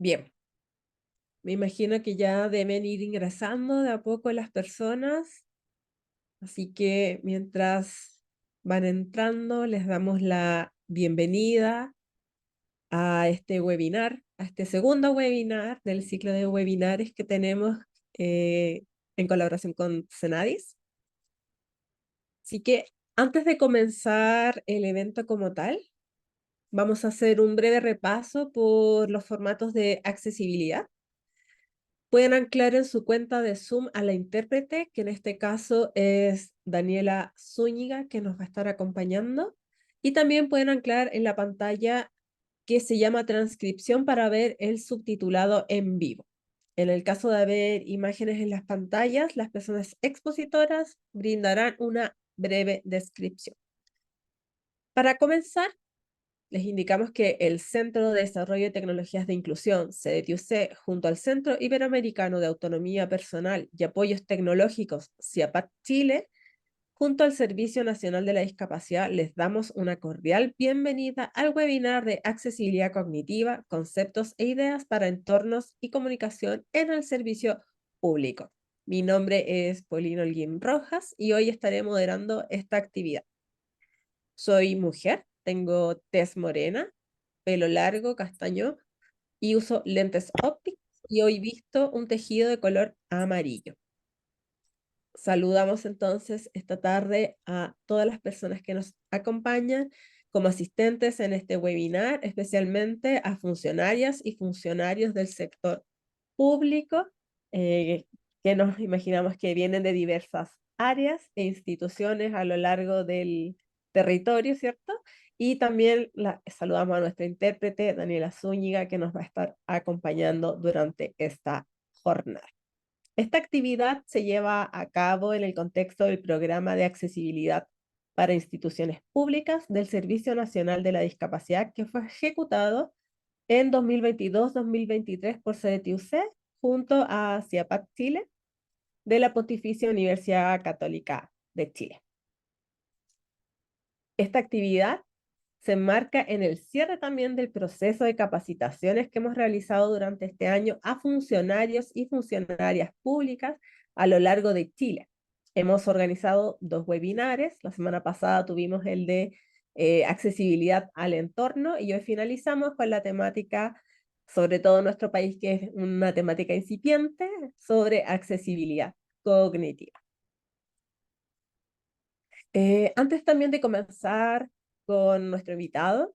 Bien, me imagino que ya deben ir ingresando de a poco las personas, así que mientras van entrando, les damos la bienvenida a este webinar, a este segundo webinar del ciclo de webinares que tenemos eh, en colaboración con Senadis. Así que antes de comenzar el evento como tal, vamos a hacer un breve repaso por los formatos de accesibilidad. Pueden anclar en su cuenta de Zoom a la intérprete, que en este caso es Daniela Zúñiga, que nos va a estar acompañando. Y también pueden anclar en la pantalla que se llama transcripción para ver el subtitulado en vivo. En el caso de haber imágenes en las pantallas, las personas expositoras brindarán una breve descripción. Para comenzar, les indicamos que el Centro de Desarrollo de Tecnologías de Inclusión, CDTIUC, junto al Centro Iberoamericano de Autonomía Personal y Apoyos Tecnológicos, CIAPAT Chile, junto al Servicio Nacional de la Discapacidad, les damos una cordial bienvenida al webinar de accesibilidad cognitiva, conceptos e ideas para entornos y comunicación en el servicio público. Mi nombre es Paulina Holguín Rojas y hoy estaré moderando esta actividad. Soy mujer, tengo tez morena, pelo largo, castaño, y uso lentes ópticos y hoy visto un tejido de color amarillo. Saludamos entonces esta tarde a todas las personas que nos acompañan como asistentes en este webinar, especialmente a funcionarias y funcionarios del sector público, que nos imaginamos que vienen de diversas áreas e instituciones a lo largo del territorio, ¿cierto? Y también saludamos a nuestra intérprete, Daniela Zúñiga, que nos va a estar acompañando durante esta jornada. Esta actividad se lleva a cabo en el contexto del Programa de Accesibilidad para Instituciones Públicas del Servicio Nacional de la Discapacidad, que fue ejecutado en 2022-2023 por CDTIUC junto a CIAPAT Chile de la Pontificia Universidad Católica de Chile. Esta actividad se enmarca en el cierre también del proceso de capacitaciones que hemos realizado durante este año a funcionarios y funcionarias públicas a lo largo de Chile. Hemos organizado 2 webinares. La semana pasada tuvimos el de accesibilidad al entorno y hoy finalizamos con la temática, sobre todo en nuestro país, que es una temática incipiente, sobre accesibilidad cognitiva. Antes también de comenzar con nuestro invitado,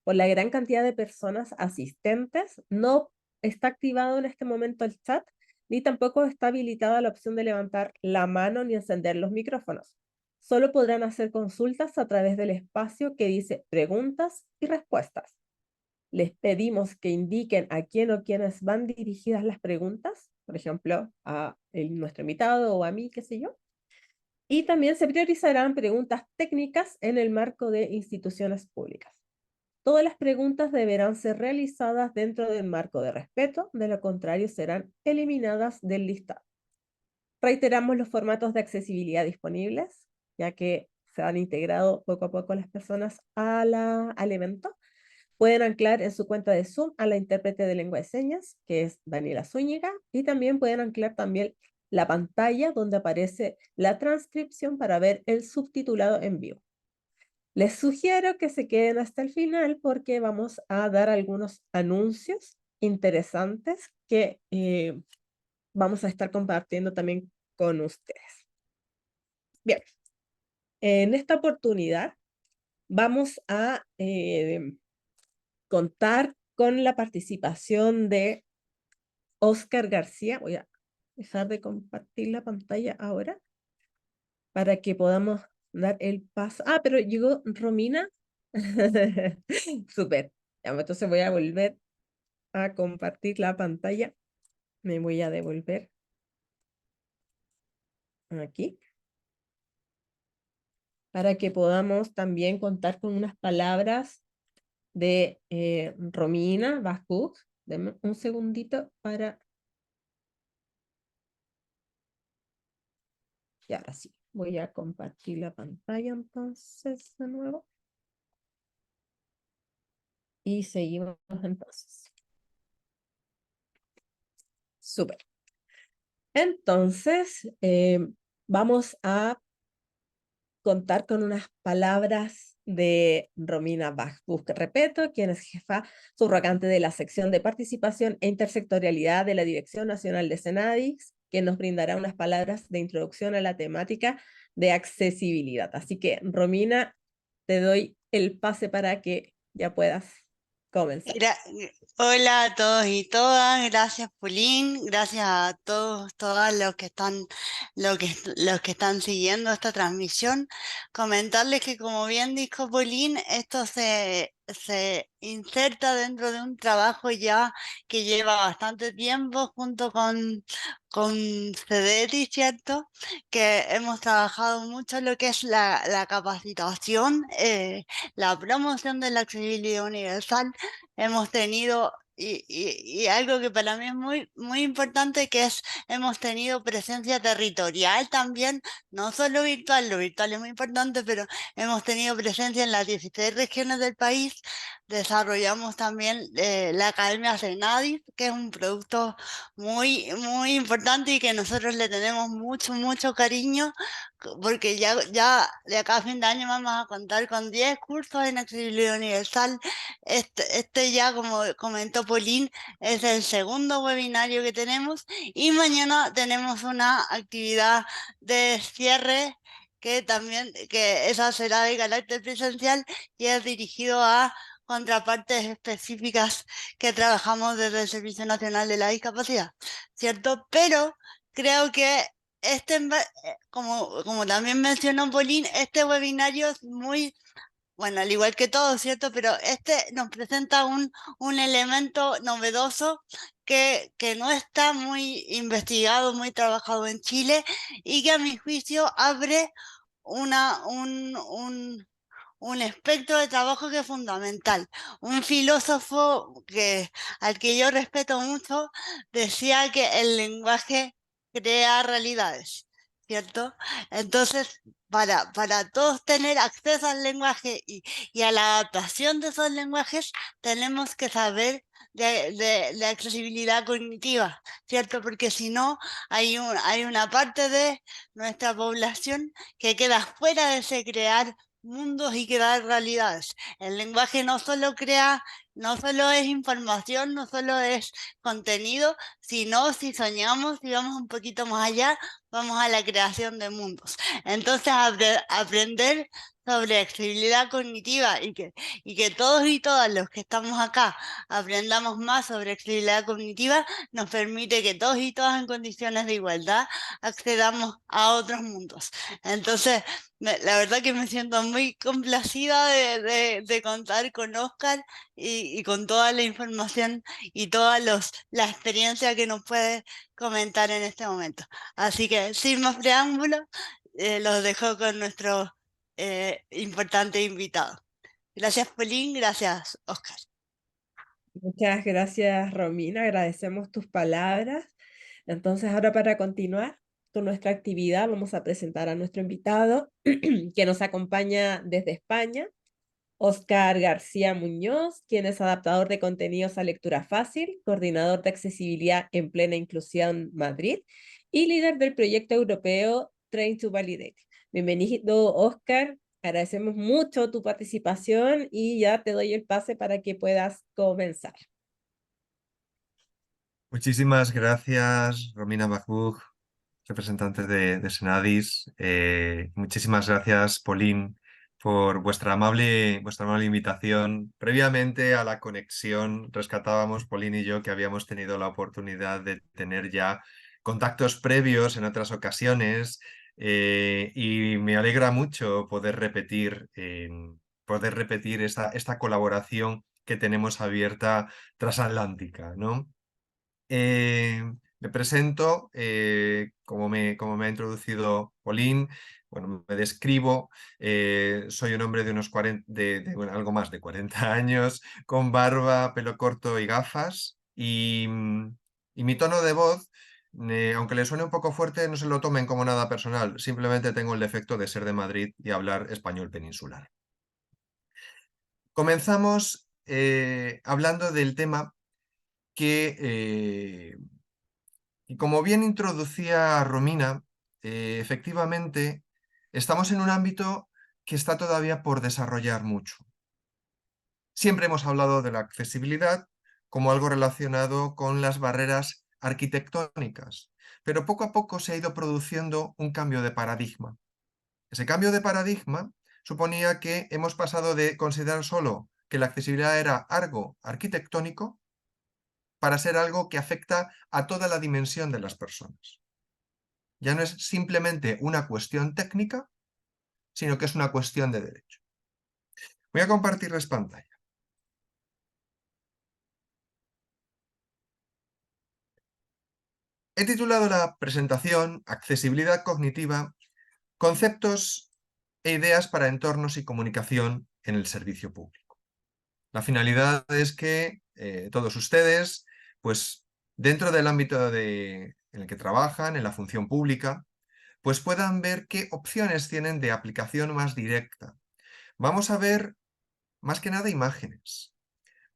por la gran cantidad de personas asistentes, no está activado en este momento el chat, ni tampoco está habilitada la opción de levantar la mano ni encender los micrófonos. Solo podrán hacer consultas a través del espacio que dice preguntas y respuestas. Les pedimos que indiquen a quién o quiénes van dirigidas las preguntas, por ejemplo, a nuestro invitado o a mí, qué sé yo. Y también se priorizarán preguntas técnicas en el marco de instituciones públicas. Todas las preguntas deberán ser realizadas dentro del marco de respeto, de lo contrario serán eliminadas del listado. Reiteramos los formatos de accesibilidad disponibles, ya que se han integrado poco a poco las personas al evento. Pueden anclar en su cuenta de Zoom a la intérprete de lengua de señas, que es Daniela Zúñiga, y también pueden anclar también la pantalla donde aparece la transcripción para ver el subtitulado en vivo. Les sugiero que se queden hasta el final porque vamos a dar algunos anuncios interesantes que vamos a estar compartiendo también con ustedes. Bien, en esta oportunidad vamos a contar con la participación de Oscar García. Voy a dejar de compartir la pantalla ahora para que podamos dar el paso. Ah, pero llegó Romina. Súper. Ya, entonces voy a volver a compartir la pantalla. Me voy a devolver aquí para que podamos también contar con unas palabras de Romina Bascuc. Denme un segundito para... Y ahora sí, voy a compartir la pantalla entonces de nuevo. Y seguimos entonces. Súper. Entonces, vamos a contar con unas palabras de Romina Bachbuch Repeto, quien es jefa subrogante de la sección de participación e intersectorialidad de la Dirección Nacional de Senadix, que nos brindará unas palabras de introducción a la temática de accesibilidad. Así que, Romina, te doy el pase para que ya puedas comenzar. Gra- Hola a todos y todas, gracias Pulín, gracias a todos, todas los que están siguiendo esta transmisión. Comentarles que como bien dijo Pulín, esto se inserta dentro de un trabajo ya que lleva bastante tiempo junto con CEDETI, ¿cierto? Que hemos trabajado mucho lo que es la capacitación, la promoción de la accesibilidad universal. Hemos tenido, y algo que para mí es muy importante, que es, hemos tenido presencia territorial también, no solo virtual, lo virtual es muy importante, pero hemos tenido presencia en las 16 regiones del país. Desarrollamos también la Academia Senadis, que es un producto muy importante y que nosotros le tenemos mucho cariño, porque ya de acá a fin de año vamos a contar con 10 cursos en accesibilidad universal. Este ya, como comentó Pauline, es el segundo webinario que tenemos, y mañana tenemos una actividad de cierre que esa será de carácter presencial y es dirigido a contrapartes específicas que trabajamos desde el Servicio Nacional de la Discapacidad, ¿cierto? Pero creo que como también mencionó Pauline, este webinario es muy bueno, al igual que todo, ¿cierto? Pero este nos presenta un elemento novedoso que no está muy investigado, muy trabajado en Chile, y que a mi juicio abre una, un espectro de trabajo que es fundamental. Un filósofo al que yo respeto mucho decía que el lenguaje crea realidades, ¿cierto? Entonces, para todos tener acceso al lenguaje y a la adaptación de esos lenguajes, tenemos que saber de accesibilidad cognitiva, ¿cierto? Porque si no, hay una parte de nuestra población que queda fuera de ese crear mundos y crear realidades. El lenguaje no solo es información, no solo es contenido, sino si soñamos, si vamos un poquito más allá, vamos a la creación de mundos. Entonces, aprender sobre accesibilidad cognitiva y que todos y todas los que estamos acá aprendamos más sobre accesibilidad cognitiva nos permite que todos y todas en condiciones de igualdad accedamos a otros mundos. Entonces, la verdad que me siento muy complacida de contar con Oscar y con toda la información y la experiencia que nos puede comentar en este momento. Así que sin más preámbulos, los dejo con nuestro importante invitado. Gracias, Pauline, gracias, Oscar. Muchas gracias, Romina. Agradecemos tus palabras. Entonces, ahora para continuar con nuestra actividad, vamos a presentar a nuestro invitado que nos acompaña desde España, Óscar García Muñoz, quien es adaptador de contenidos a lectura fácil, coordinador de accesibilidad en plena inclusión Madrid y líder del proyecto europeo Train to Validate. Bienvenido, Óscar. Agradecemos mucho tu participación y ya te doy el pase para que puedas comenzar. Muchísimas gracias, Romina Bachbuch, representante de Senadis. Muchísimas gracias, Pauline, por vuestra amable invitación. Previamente a la conexión, rescatábamos, Pauline y yo, que habíamos tenido la oportunidad de tener ya contactos previos en otras ocasiones, y me alegra mucho poder repetir esta colaboración que tenemos abierta transatlántica, ¿no? Me presento, como me ha introducido Pauline. Bueno, me describo. Soy un hombre de unos 40, bueno, algo más de 40 años, con barba, pelo corto y gafas. Y mi tono de voz, aunque le suene un poco fuerte, no se lo tomen como nada personal. Simplemente tengo el defecto de ser de Madrid y hablar español peninsular. Comenzamos hablando del tema que Y como bien introducía Romina, efectivamente estamos en un ámbito que está todavía por desarrollar mucho. Siempre hemos hablado de la accesibilidad como algo relacionado con las barreras arquitectónicas, pero poco a poco se ha ido produciendo un cambio de paradigma. Ese cambio de paradigma suponía que hemos pasado de considerar solo que la accesibilidad era algo arquitectónico para ser algo que afecta a toda la dimensión de las personas. Ya no es simplemente una cuestión técnica, sino que es una cuestión de derecho. Voy a compartirles pantalla. He titulado la presentación Accesibilidad cognitiva, conceptos e ideas para entornos y comunicación en el servicio público. La finalidad es que todos ustedes, pues dentro del ámbito en el que trabajan, en la función pública, pues puedan ver qué opciones tienen de aplicación más directa. Vamos a ver más que nada imágenes,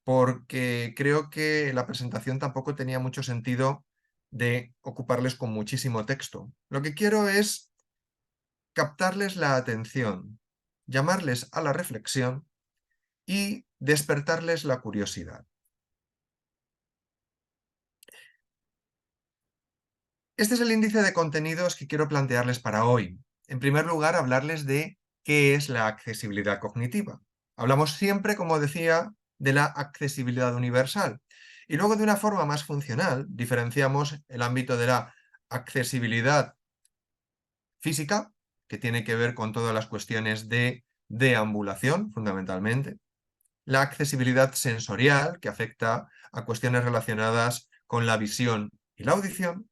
porque creo que la presentación tampoco tenía mucho sentido de ocuparles con muchísimo texto. Lo que quiero es captarles la atención, llamarles a la reflexión y despertarles la curiosidad. Este es el índice de contenidos que quiero plantearles para hoy. En primer lugar, hablarles de qué es la accesibilidad cognitiva. Hablamos siempre, como decía, de la accesibilidad universal. Y luego, de una forma más funcional, diferenciamos el ámbito de la accesibilidad física, que tiene que ver con todas las cuestiones de deambulación, fundamentalmente. La accesibilidad sensorial, que afecta a cuestiones relacionadas con la visión y la audición.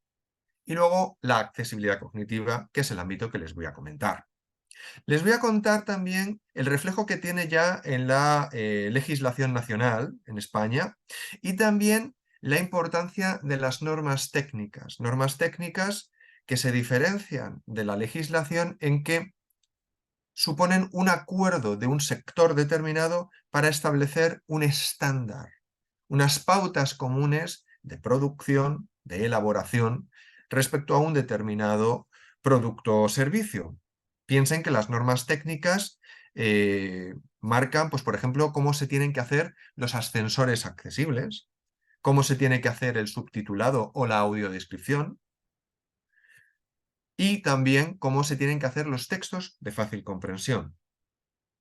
Y luego la accesibilidad cognitiva, que es el ámbito que les voy a comentar. Les voy a contar también el reflejo que tiene ya en la legislación nacional en España y también la importancia de las normas técnicas que se diferencian de la legislación en que suponen un acuerdo de un sector determinado para establecer un estándar, unas pautas comunes de producción, de elaboración, respecto a un determinado producto o servicio. Piensen que las normas técnicas marcan, pues, por ejemplo, cómo se tienen que hacer los ascensores accesibles, cómo se tiene que hacer el subtitulado o la audiodescripción, y también cómo se tienen que hacer los textos de fácil comprensión.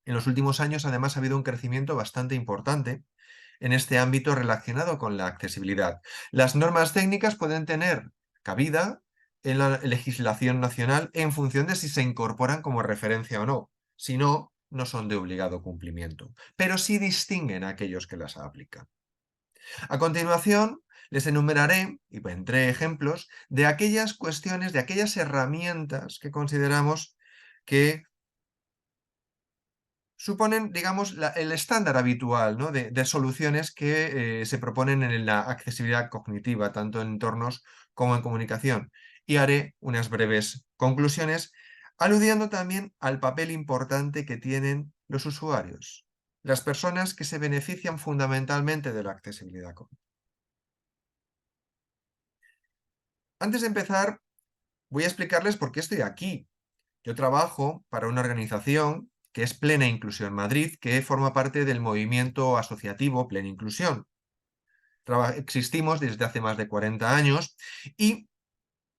En los últimos años, además, ha habido un crecimiento bastante importante en este ámbito relacionado con la accesibilidad. Las normas técnicas pueden tener cabida en la legislación nacional en función de si se incorporan como referencia o no. Si no, no son de obligado cumplimiento, pero sí distinguen a aquellos que las aplican. A continuación, les enumeraré y vendré ejemplos de aquellas cuestiones, de aquellas herramientas que consideramos que suponen, digamos, el estándar habitual, ¿no?, de soluciones que se proponen en la accesibilidad cognitiva, tanto en entornos como en comunicación. Y haré unas breves conclusiones, aludiendo también al papel importante que tienen los usuarios, las personas que se benefician fundamentalmente de la accesibilidad cognitiva. Antes de empezar, voy a explicarles por qué estoy aquí. Yo trabajo para una organización que es Plena Inclusión Madrid, que forma parte del movimiento asociativo Plena Inclusión. Existimos desde hace más de 40 años y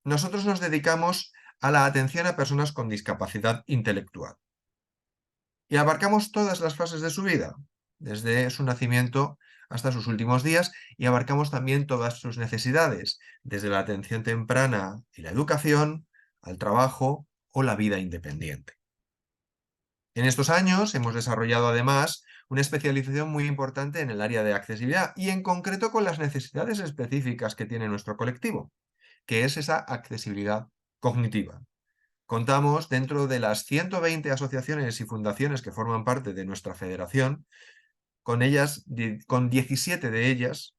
nosotros nos dedicamos a la atención a personas con discapacidad intelectual. Y abarcamos todas las fases de su vida, desde su nacimiento hasta sus últimos días, y abarcamos también todas sus necesidades, desde la atención temprana y la educación, al trabajo o la vida independiente. En estos años hemos desarrollado además una especialización muy importante en el área de accesibilidad y en concreto con las necesidades específicas que tiene nuestro colectivo, que es esa accesibilidad cognitiva. Contamos dentro de las 120 asociaciones y fundaciones que forman parte de nuestra federación, con 17 de ellas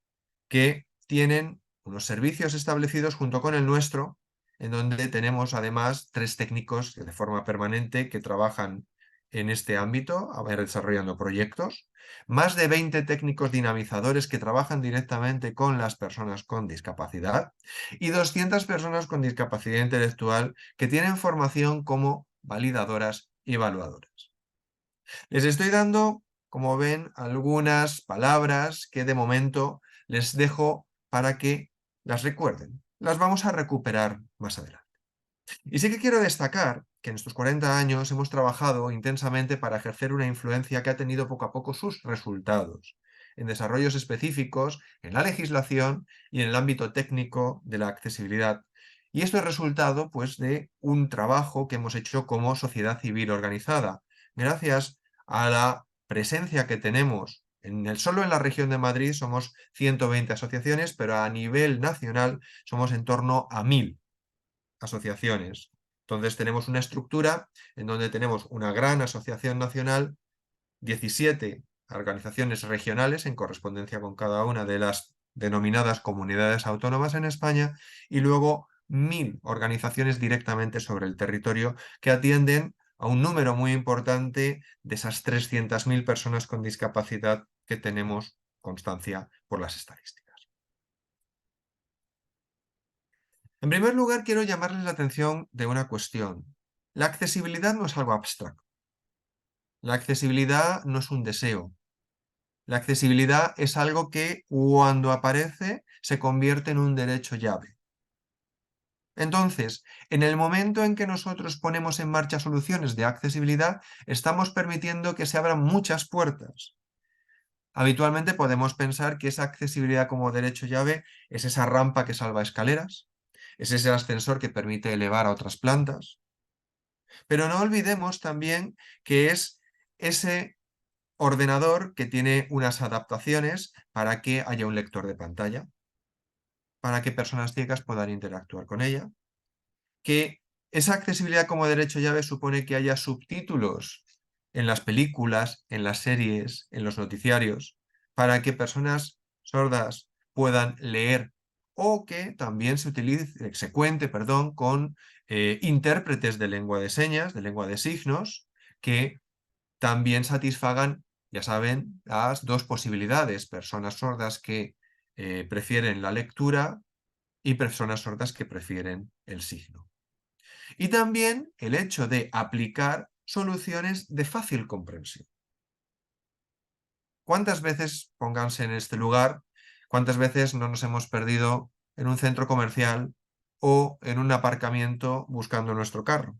que tienen unos servicios establecidos junto con el nuestro, en donde tenemos además 3 técnicos de forma permanente que trabajan en este ámbito, desarrollando proyectos, más de 20 técnicos dinamizadores que trabajan directamente con las personas con discapacidad y 200 personas con discapacidad intelectual que tienen formación como validadoras y evaluadoras. Les estoy dando, como ven, algunas palabras que de momento les dejo para que las recuerden. Las vamos a recuperar más adelante. Y sí que quiero destacar que en estos 40 años hemos trabajado intensamente para ejercer una influencia que ha tenido poco a poco sus resultados en desarrollos específicos, en la legislación y en el ámbito técnico de la accesibilidad. Y esto es resultado, pues, de un trabajo que hemos hecho como sociedad civil organizada, gracias a la presencia que tenemos. Solo en la región de Madrid somos 120 asociaciones, pero a nivel nacional somos en torno a 1000 asociaciones. Entonces tenemos una estructura en donde tenemos una gran asociación nacional, 17 organizaciones regionales en correspondencia con cada una de las denominadas comunidades autónomas en España y luego 1000 organizaciones directamente sobre el territorio que atienden a un número muy importante de esas 300.000 personas con discapacidad que tenemos constancia por las estadísticas. En primer lugar, quiero llamarles la atención de una cuestión. La accesibilidad no es algo abstracto. La accesibilidad no es un deseo. La accesibilidad es algo que cuando aparece se convierte en un derecho llave. Entonces, en el momento en que nosotros ponemos en marcha soluciones de accesibilidad, estamos permitiendo que se abran muchas puertas. Habitualmente podemos pensar que esa accesibilidad como derecho llave es esa rampa que salva escaleras, es ese ascensor que permite elevar a otras plantas. Pero no olvidemos también que es ese ordenador que tiene unas adaptaciones para que haya un lector de pantalla, para que personas ciegas puedan interactuar con ella, que esa accesibilidad como derecho llave supone que haya subtítulos en las películas, en las series, en los noticiarios, para que personas sordas puedan leer o que también se cuente, con intérpretes de lengua de señas, de lengua de signos, que también satisfagan, ya saben, las dos posibilidades, personas sordas que prefieren la lectura y personas sordas que prefieren el signo. Y también el hecho de aplicar soluciones de fácil comprensión. ¿Cuántas veces, pónganse en este lugar, cuántas veces no nos hemos perdido en un centro comercial o en un aparcamiento buscando nuestro carro?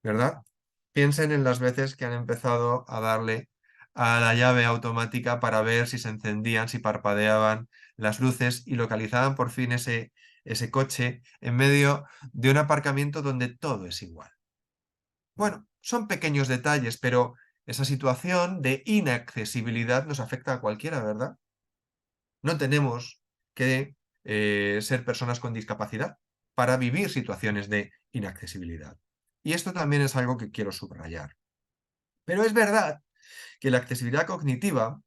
¿Verdad? Piensen en las veces que han empezado a darle a la llave automática para ver si se encendían, si parpadeaban las luces y localizaban por fin ese coche en medio de un aparcamiento donde todo es igual. Bueno, son pequeños detalles, pero esa situación de inaccesibilidad nos afecta a cualquiera, ¿verdad? No tenemos que ser personas con discapacidad para vivir situaciones de inaccesibilidad. Y esto también es algo que quiero subrayar. Pero es verdad que la accesibilidad cognitiva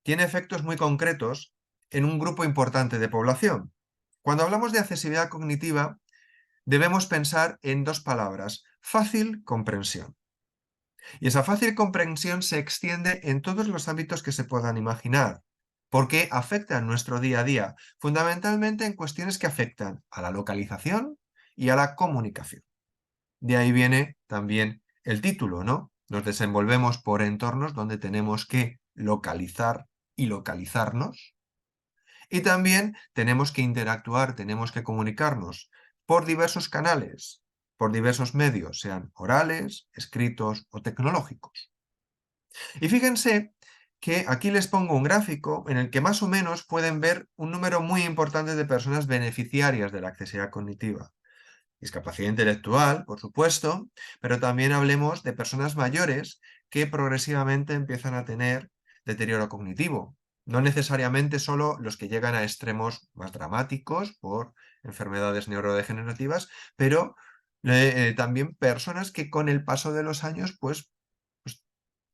tiene efectos muy concretos en un grupo importante de población. Cuando hablamos de accesibilidad cognitiva, debemos pensar en dos palabras: fácil comprensión. Y esa fácil comprensión se extiende en todos los ámbitos que se puedan imaginar, porque afecta a nuestro día a día, fundamentalmente en cuestiones que afectan a la localización y a la comunicación. De ahí viene también el título, ¿no? Nos desenvolvemos por entornos donde tenemos que localizar y localizarnos. Y también tenemos que interactuar, tenemos que comunicarnos por diversos canales, por diversos medios, sean orales, escritos o tecnológicos. Y fíjense que aquí les pongo un gráfico en el que más o menos pueden ver un número muy importante de personas beneficiarias de la accesibilidad cognitiva. Discapacidad intelectual, por supuesto, pero también hablemos de personas mayores que progresivamente empiezan a tener deterioro cognitivo. No necesariamente solo los que llegan a extremos más dramáticos por enfermedades neurodegenerativas, pero también personas que con el paso de los años, pues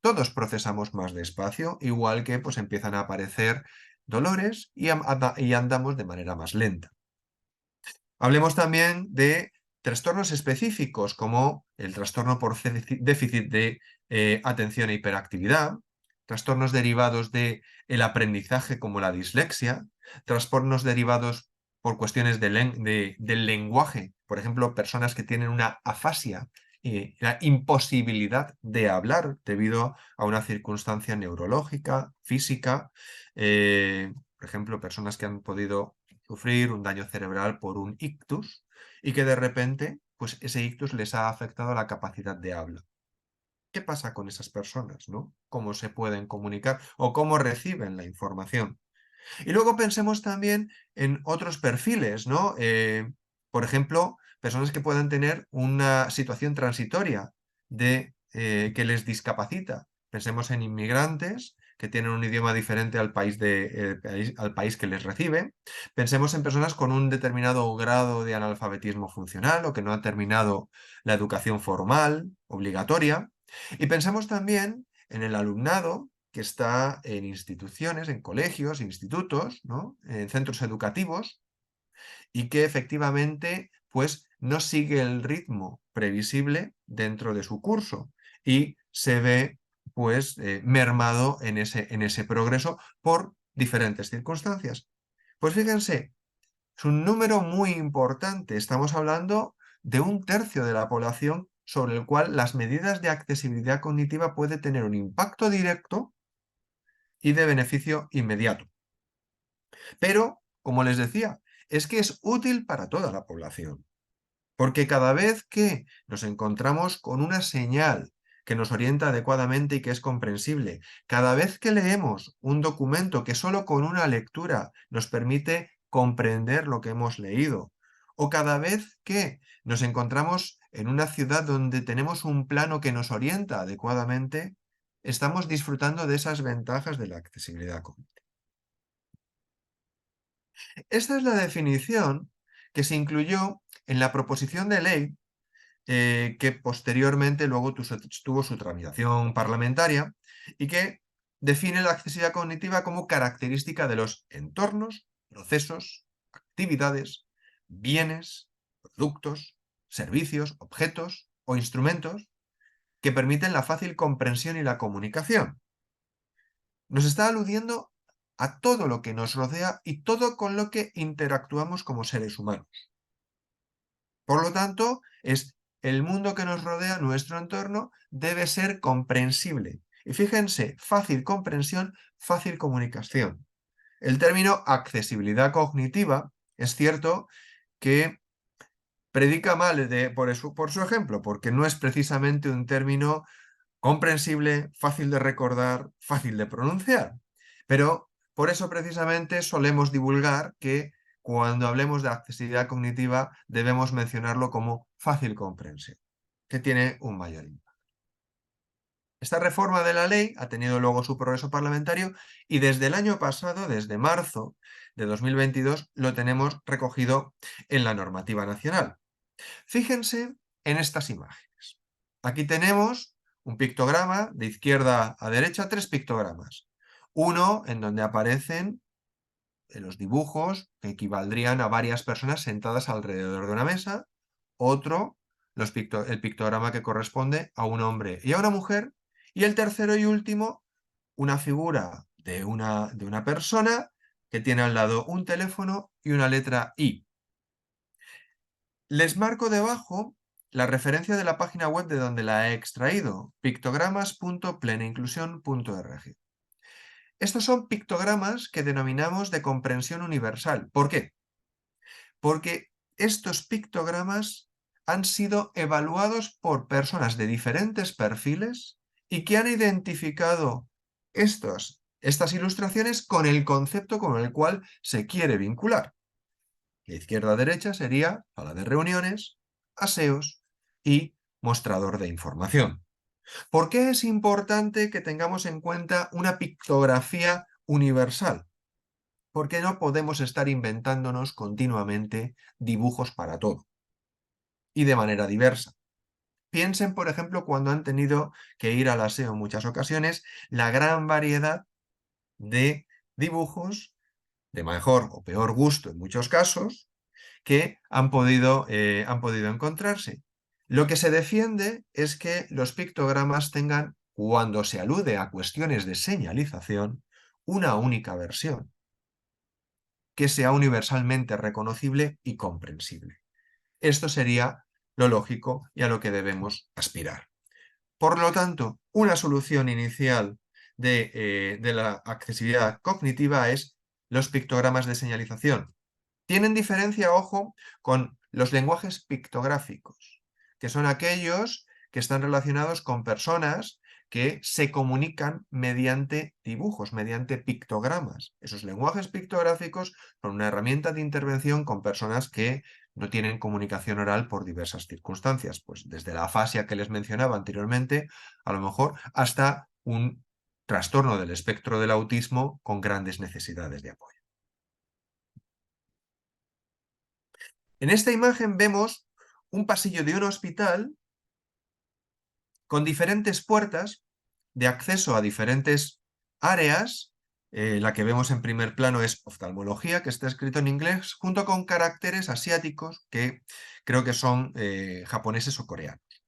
todos procesamos más despacio, igual que pues empiezan a aparecer dolores y andamos de manera más lenta. Hablemos también de trastornos específicos como el trastorno por déficit de atención e hiperactividad, trastornos derivados del aprendizaje como la dislexia, trastornos derivados por cuestiones del lenguaje, por ejemplo, personas que tienen una afasia, la imposibilidad de hablar debido a una circunstancia neurológica, física, por ejemplo, personas que han podido sufrir un daño cerebral por un ictus y que de repente, pues ese ictus les ha afectado la capacidad de habla. ¿Qué pasa con esas personas, no? ¿Cómo se pueden comunicar o cómo reciben la información? Y luego pensemos también en otros perfiles, ¿no? Por ejemplo, personas que puedan tener una situación transitoria que les discapacita. Pensemos en inmigrantes que tienen un idioma diferente al país que les recibe. Pensemos en personas con un determinado grado de analfabetismo funcional o que no han terminado la educación formal obligatoria. Y pensemos también en el alumnado que está en instituciones, en colegios, institutos, ¿no? En centros educativos, y que efectivamente pues, no sigue el ritmo previsible dentro de su curso y se ve pues, mermado en ese progreso por diferentes circunstancias. Pues fíjense, es un número muy importante. Estamos hablando de 1/3 de la población sobre el cual las medidas de accesibilidad cognitiva pueden tener un impacto directo y de beneficio inmediato. Pero, como les decía, es que es útil para toda la población, porque cada vez que nos encontramos con una señal que nos orienta adecuadamente y que es comprensible, cada vez que leemos un documento que solo con una lectura nos permite comprender lo que hemos leído, o cada vez que nos encontramos en una ciudad donde tenemos un plano que nos orienta adecuadamente, estamos disfrutando de esas ventajas de la accesibilidad cognitiva. Esta es la definición que se incluyó en la proposición de ley que posteriormente luego tuvo su tramitación parlamentaria y que define la accesibilidad cognitiva como característica de los entornos, procesos, actividades, bienes, productos, servicios, objetos o instrumentos que permiten la fácil comprensión y la comunicación. Nos está aludiendo a todo lo que nos rodea y todo con lo que interactuamos como seres humanos. Por lo tanto, es el mundo que nos rodea, nuestro entorno, debe ser comprensible. Y fíjense, fácil comprensión, fácil comunicación. El término accesibilidad cognitiva es cierto que predica mal por su ejemplo, porque no es precisamente un término comprensible, fácil de recordar, fácil de pronunciar. Pero por eso precisamente solemos divulgar que cuando hablemos de accesibilidad cognitiva debemos mencionarlo como fácil comprensión, que tiene un mayor impacto. Esta reforma de la ley ha tenido luego su progreso parlamentario y desde el año pasado, desde marzo de 2022, lo tenemos recogido en la normativa nacional. Fíjense en estas imágenes. Aquí tenemos un pictograma de izquierda a derecha, 3 pictogramas. Uno en donde aparecen los dibujos que equivaldrían a varias personas sentadas alrededor de una mesa. Otro, el pictograma que corresponde a un hombre y a una mujer. Y el tercero y último, una figura de una persona que tiene al lado un teléfono y una letra I. Les marco debajo la referencia de la página web de donde la he extraído, pictogramas.plenainclusión.org. Estos son pictogramas que denominamos de comprensión universal. ¿Por qué? Porque estos pictogramas han sido evaluados por personas de diferentes perfiles y que han identificado estas ilustraciones con el concepto con el cual se quiere vincular. La izquierda a derecha sería sala de reuniones, aseos y mostrador de información. ¿Por qué es importante que tengamos en cuenta una pictografía universal? Porque no podemos estar inventándonos continuamente dibujos para todo y de manera diversa. Piensen, por ejemplo, cuando han tenido que ir al aseo en muchas ocasiones, la gran variedad de dibujos de mejor o peor gusto en muchos casos, que han podido encontrarse. Lo que se defiende es que los pictogramas tengan, cuando se alude a cuestiones de señalización, una única versión, que sea universalmente reconocible y comprensible. Esto sería lo lógico y a lo que debemos aspirar. Por lo tanto, una solución inicial de la accesibilidad cognitiva es los pictogramas de señalización. Tienen diferencia, ojo, con los lenguajes pictográficos, que son aquellos que están relacionados con personas que se comunican mediante dibujos, mediante pictogramas. Esos lenguajes pictográficos son una herramienta de intervención con personas que no tienen comunicación oral por diversas circunstancias, pues desde la afasia que les mencionaba anteriormente, a lo mejor hasta un trastorno del espectro del autismo con grandes necesidades de apoyo. En esta imagen vemos un pasillo de un hospital con diferentes puertas de acceso a diferentes áreas. La que vemos en primer plano es oftalmología, que está escrito en inglés, junto con caracteres asiáticos que creo que son japoneses o coreanos.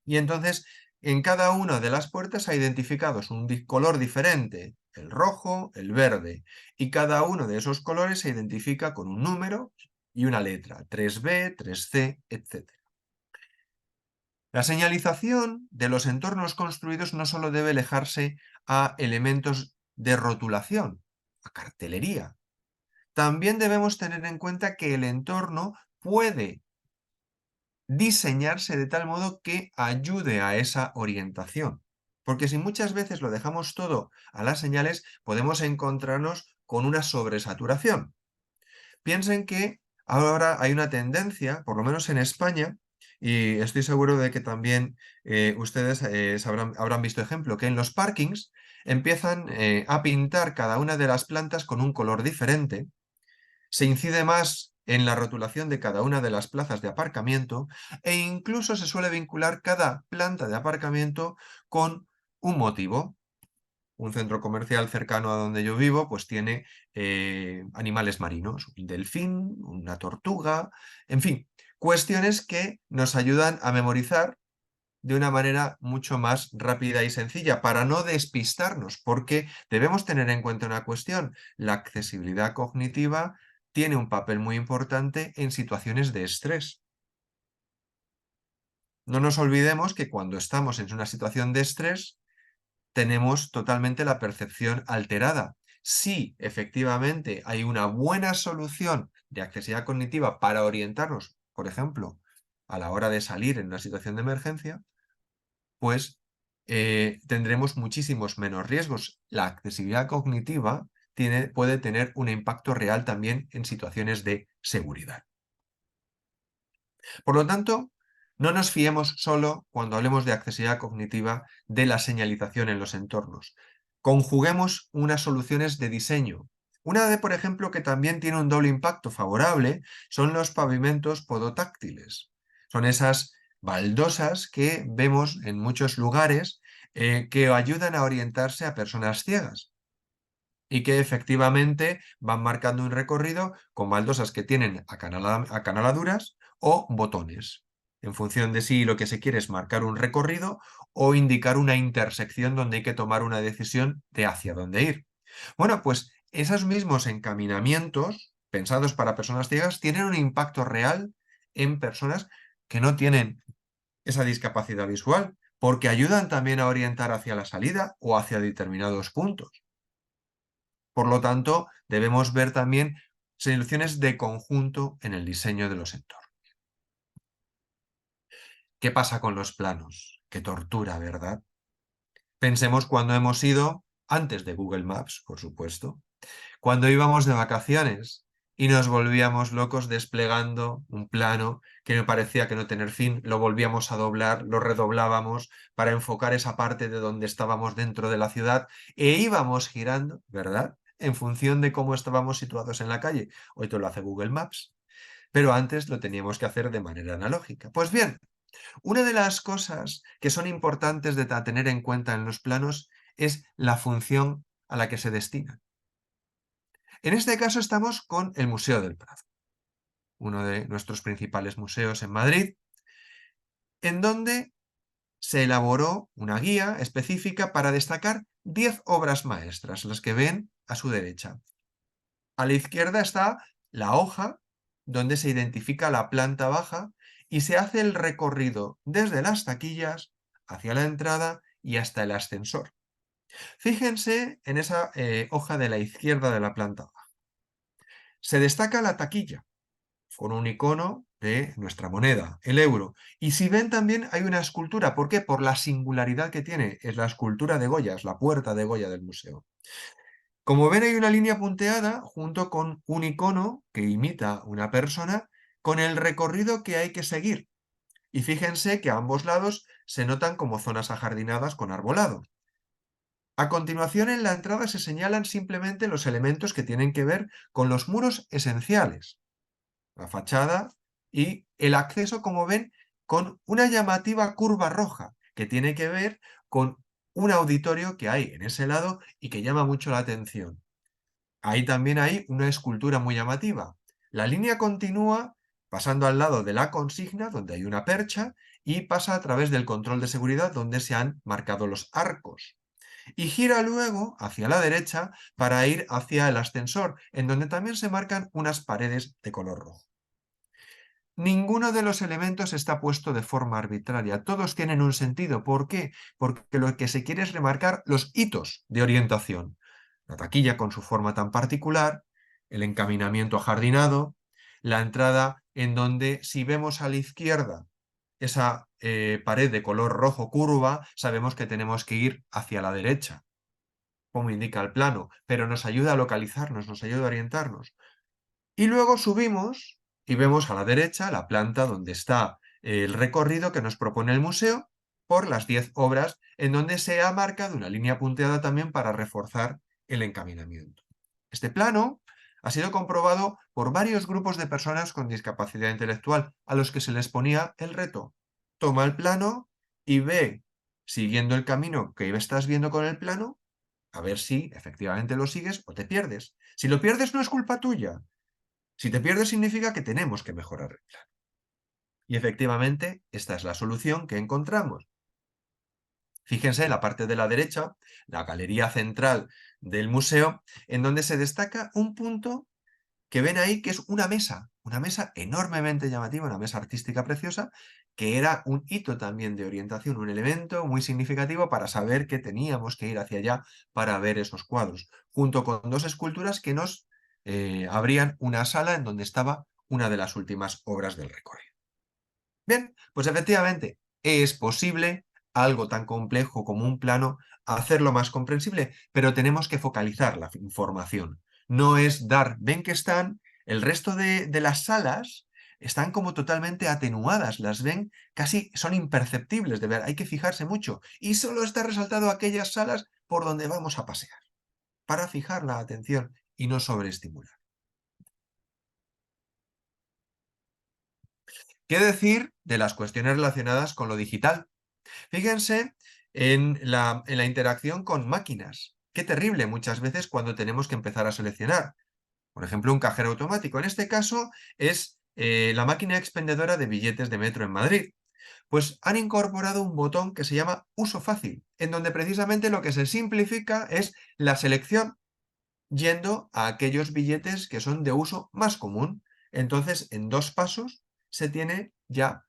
Y entonces, en cada una de las puertas ha identificados un color diferente, el rojo, el verde, y cada uno de esos colores se identifica con un número y una letra, 3B, 3C, etc. La señalización de los entornos construidos no solo debe alejarse a elementos de rotulación, a cartelería. También debemos tener en cuenta que el entorno puede diseñarse de tal modo que ayude a esa orientación. Porque si muchas veces lo dejamos todo a las señales, podemos encontrarnos con una sobresaturación. Piensen que ahora hay una tendencia, por lo menos en España, y estoy seguro de que también ustedes habrán visto ejemplo, que en los parkings empiezan a pintar cada una de las plantas con un color diferente, se incide más en la rotulación de cada una de las plazas de aparcamiento e incluso se suele vincular cada planta de aparcamiento con un motivo. Un centro comercial cercano a donde yo vivo, pues tiene animales marinos, un delfín, una tortuga, en fin, cuestiones que nos ayudan a memorizar de una manera mucho más rápida y sencilla para no despistarnos, porque debemos tener en cuenta una cuestión: la accesibilidad cognitiva tiene un papel muy importante en situaciones de estrés. No nos olvidemos que cuando estamos en una situación de estrés, tenemos totalmente la percepción alterada. Si efectivamente hay una buena solución de accesibilidad cognitiva para orientarnos, por ejemplo, a la hora de salir en una situación de emergencia, pues tendremos muchísimos menos riesgos. La accesibilidad cognitiva puede tener un impacto real también en situaciones de seguridad. Por lo tanto, no nos fiemos solo, cuando hablemos de accesibilidad cognitiva, de la señalización en los entornos. Conjuguemos unas soluciones de diseño. Una de, por ejemplo, que también tiene un doble impacto favorable son los pavimentos podotáctiles. Son esas baldosas que vemos en muchos lugares que ayudan a orientarse a personas ciegas y que efectivamente van marcando un recorrido con baldosas que tienen acanaladuras o botones, en función de si lo que se quiere es marcar un recorrido o indicar una intersección donde hay que tomar una decisión de hacia dónde ir. Bueno, pues esos mismos encaminamientos pensados para personas ciegas tienen un impacto real en personas que no tienen esa discapacidad visual, porque ayudan también a orientar hacia la salida o hacia determinados puntos. Por lo tanto, debemos ver también soluciones de conjunto en el diseño de los entornos. ¿Qué pasa con los planos? Qué tortura, ¿verdad? Pensemos cuando hemos ido, antes de Google Maps, por supuesto, cuando íbamos de vacaciones y nos volvíamos locos desplegando un plano que me parecía que no tener fin, lo volvíamos a doblar, lo redoblábamos para enfocar esa parte de donde estábamos dentro de la ciudad e íbamos girando, ¿verdad?, en función de cómo estábamos situados en la calle. Hoy te lo hace Google Maps, pero antes lo teníamos que hacer de manera analógica. Pues bien, una de las cosas que son importantes de tener en cuenta en los planos es la función a la que se destina. En este caso estamos con el Museo del Prado. uno de nuestros principales museos en Madrid, en donde se elaboró una guía específica para destacar 10 obras maestras, las que ven a su derecha. A la izquierda está la hoja, donde se identifica la planta baja y se hace el recorrido desde las taquillas hacia la entrada y hasta el ascensor. Fíjense en esa hoja de la izquierda de la planta baja. Se destaca la taquilla, con un icono de nuestra moneda, el euro. Y si ven también hay una escultura. ¿Por qué? Por la singularidad que tiene. Es la escultura de Goya, es la puerta de Goya del museo. Como ven, hay una línea punteada junto con un icono que imita una persona con el recorrido que hay que seguir. Y fíjense que a ambos lados se notan como zonas ajardinadas con arbolado. A continuación, en la entrada se señalan simplemente los elementos que tienen que ver con los muros esenciales, la fachada y el acceso, como ven, con una llamativa curva roja que tiene que ver con un auditorio que hay en ese lado y que llama mucho la atención. Ahí también hay una escultura muy llamativa. La línea continúa pasando al lado de la consigna, donde hay una percha, y pasa a través del control de seguridad, donde se han marcado los arcos. Y gira luego hacia la derecha para ir hacia el ascensor, en donde también se marcan unas paredes de color rojo. Ninguno de los elementos está puesto de forma arbitraria, todos tienen un sentido. ¿Por qué? Porque lo que se quiere es remarcar los hitos de orientación. La taquilla con su forma tan particular, el encaminamiento ajardinado, la entrada en donde si vemos a la izquierda esa pared de color rojo curva, sabemos que tenemos que ir hacia la derecha, como indica el plano, pero nos ayuda a localizarnos, nos ayuda a orientarnos. Y luego subimos y vemos a la derecha la planta donde está el recorrido que nos propone el museo por las 10 obras, en donde se ha marcado una línea punteada también para reforzar el encaminamiento. Este plano ha sido comprobado por varios grupos de personas con discapacidad intelectual a los que se les ponía el reto. Toma el plano y ve, siguiendo el camino que estás viendo con el plano, a ver si efectivamente lo sigues o te pierdes. Si lo pierdes no es culpa tuya. Si te pierdes significa que tenemos que mejorar el plan. Y efectivamente, esta es la solución que encontramos. Fíjense en la parte de la derecha, la galería central del museo, en donde se destaca un punto que ven ahí, que es una mesa enormemente llamativa, una mesa artística preciosa, que era un hito también de orientación, un elemento muy significativo para saber que teníamos que ir hacia allá para ver esos cuadros, junto con dos esculturas que nos abrían una sala en donde estaba una de las últimas obras del recorrido. Bien, pues efectivamente es posible algo tan complejo como un plano hacerlo más comprensible, pero tenemos que focalizar la información. No es dar, ven que están, el resto de las salas están como totalmente atenuadas, las ven casi, son imperceptibles de ver, hay que fijarse mucho. Y solo está resaltado aquellas salas por donde vamos a pasear, para fijar la atención y no sobreestimular. ¿Qué decir de las cuestiones relacionadas con lo digital? Fíjense en la interacción con máquinas. Qué terrible muchas veces cuando tenemos que empezar a seleccionar. Por ejemplo, un cajero automático. En este caso es la máquina expendedora de billetes de metro en Madrid. Pues han incorporado un botón que se llama uso fácil, en donde precisamente lo que se simplifica es la selección yendo a aquellos billetes que son de uso más común. Entonces, en 2 pasos se tiene ya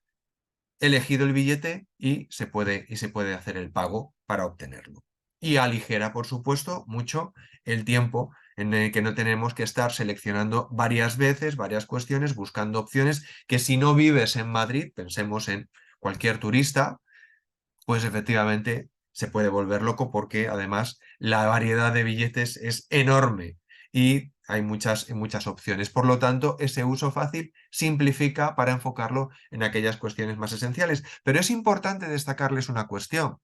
elegido el billete y se puede hacer el pago para obtenerlo. Y aligera, por supuesto, mucho el tiempo en el que no tenemos que estar seleccionando varias veces, varias cuestiones, buscando opciones que si no vives en Madrid, pensemos en cualquier turista, pues efectivamente se puede volver loco porque además la variedad de billetes es enorme y hay muchas opciones. Por lo tanto, ese uso fácil simplifica para enfocarlo en aquellas cuestiones más esenciales. Pero es importante destacarles una cuestión.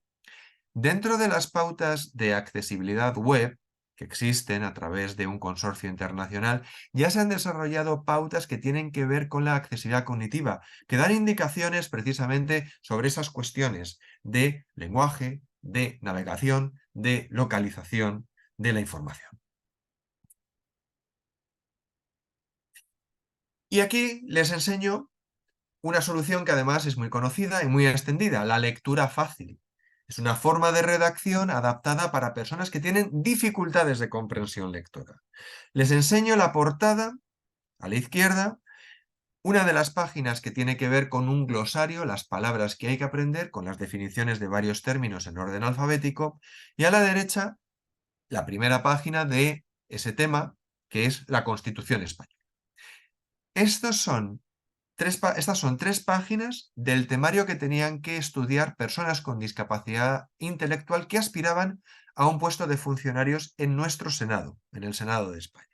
Dentro de las pautas de accesibilidad web que existen a través de un consorcio internacional, ya se han desarrollado pautas que tienen que ver con la accesibilidad cognitiva, que dan indicaciones precisamente sobre esas cuestiones de lenguaje, de navegación, de localización de la información. Y aquí les enseño una solución que además es muy conocida y muy extendida, la lectura fácil. Es una forma de redacción adaptada para personas que tienen dificultades de comprensión lectora. Les enseño la portada a la izquierda, una de las páginas que tiene que ver con un glosario, las palabras que hay que aprender, con las definiciones de varios términos en orden alfabético, y a la derecha, la primera página de ese tema, que es la Constitución española. Estas son tres páginas del temario que tenían que estudiar personas con discapacidad intelectual que aspiraban a un puesto de funcionarios en nuestro Senado, en el Senado de España.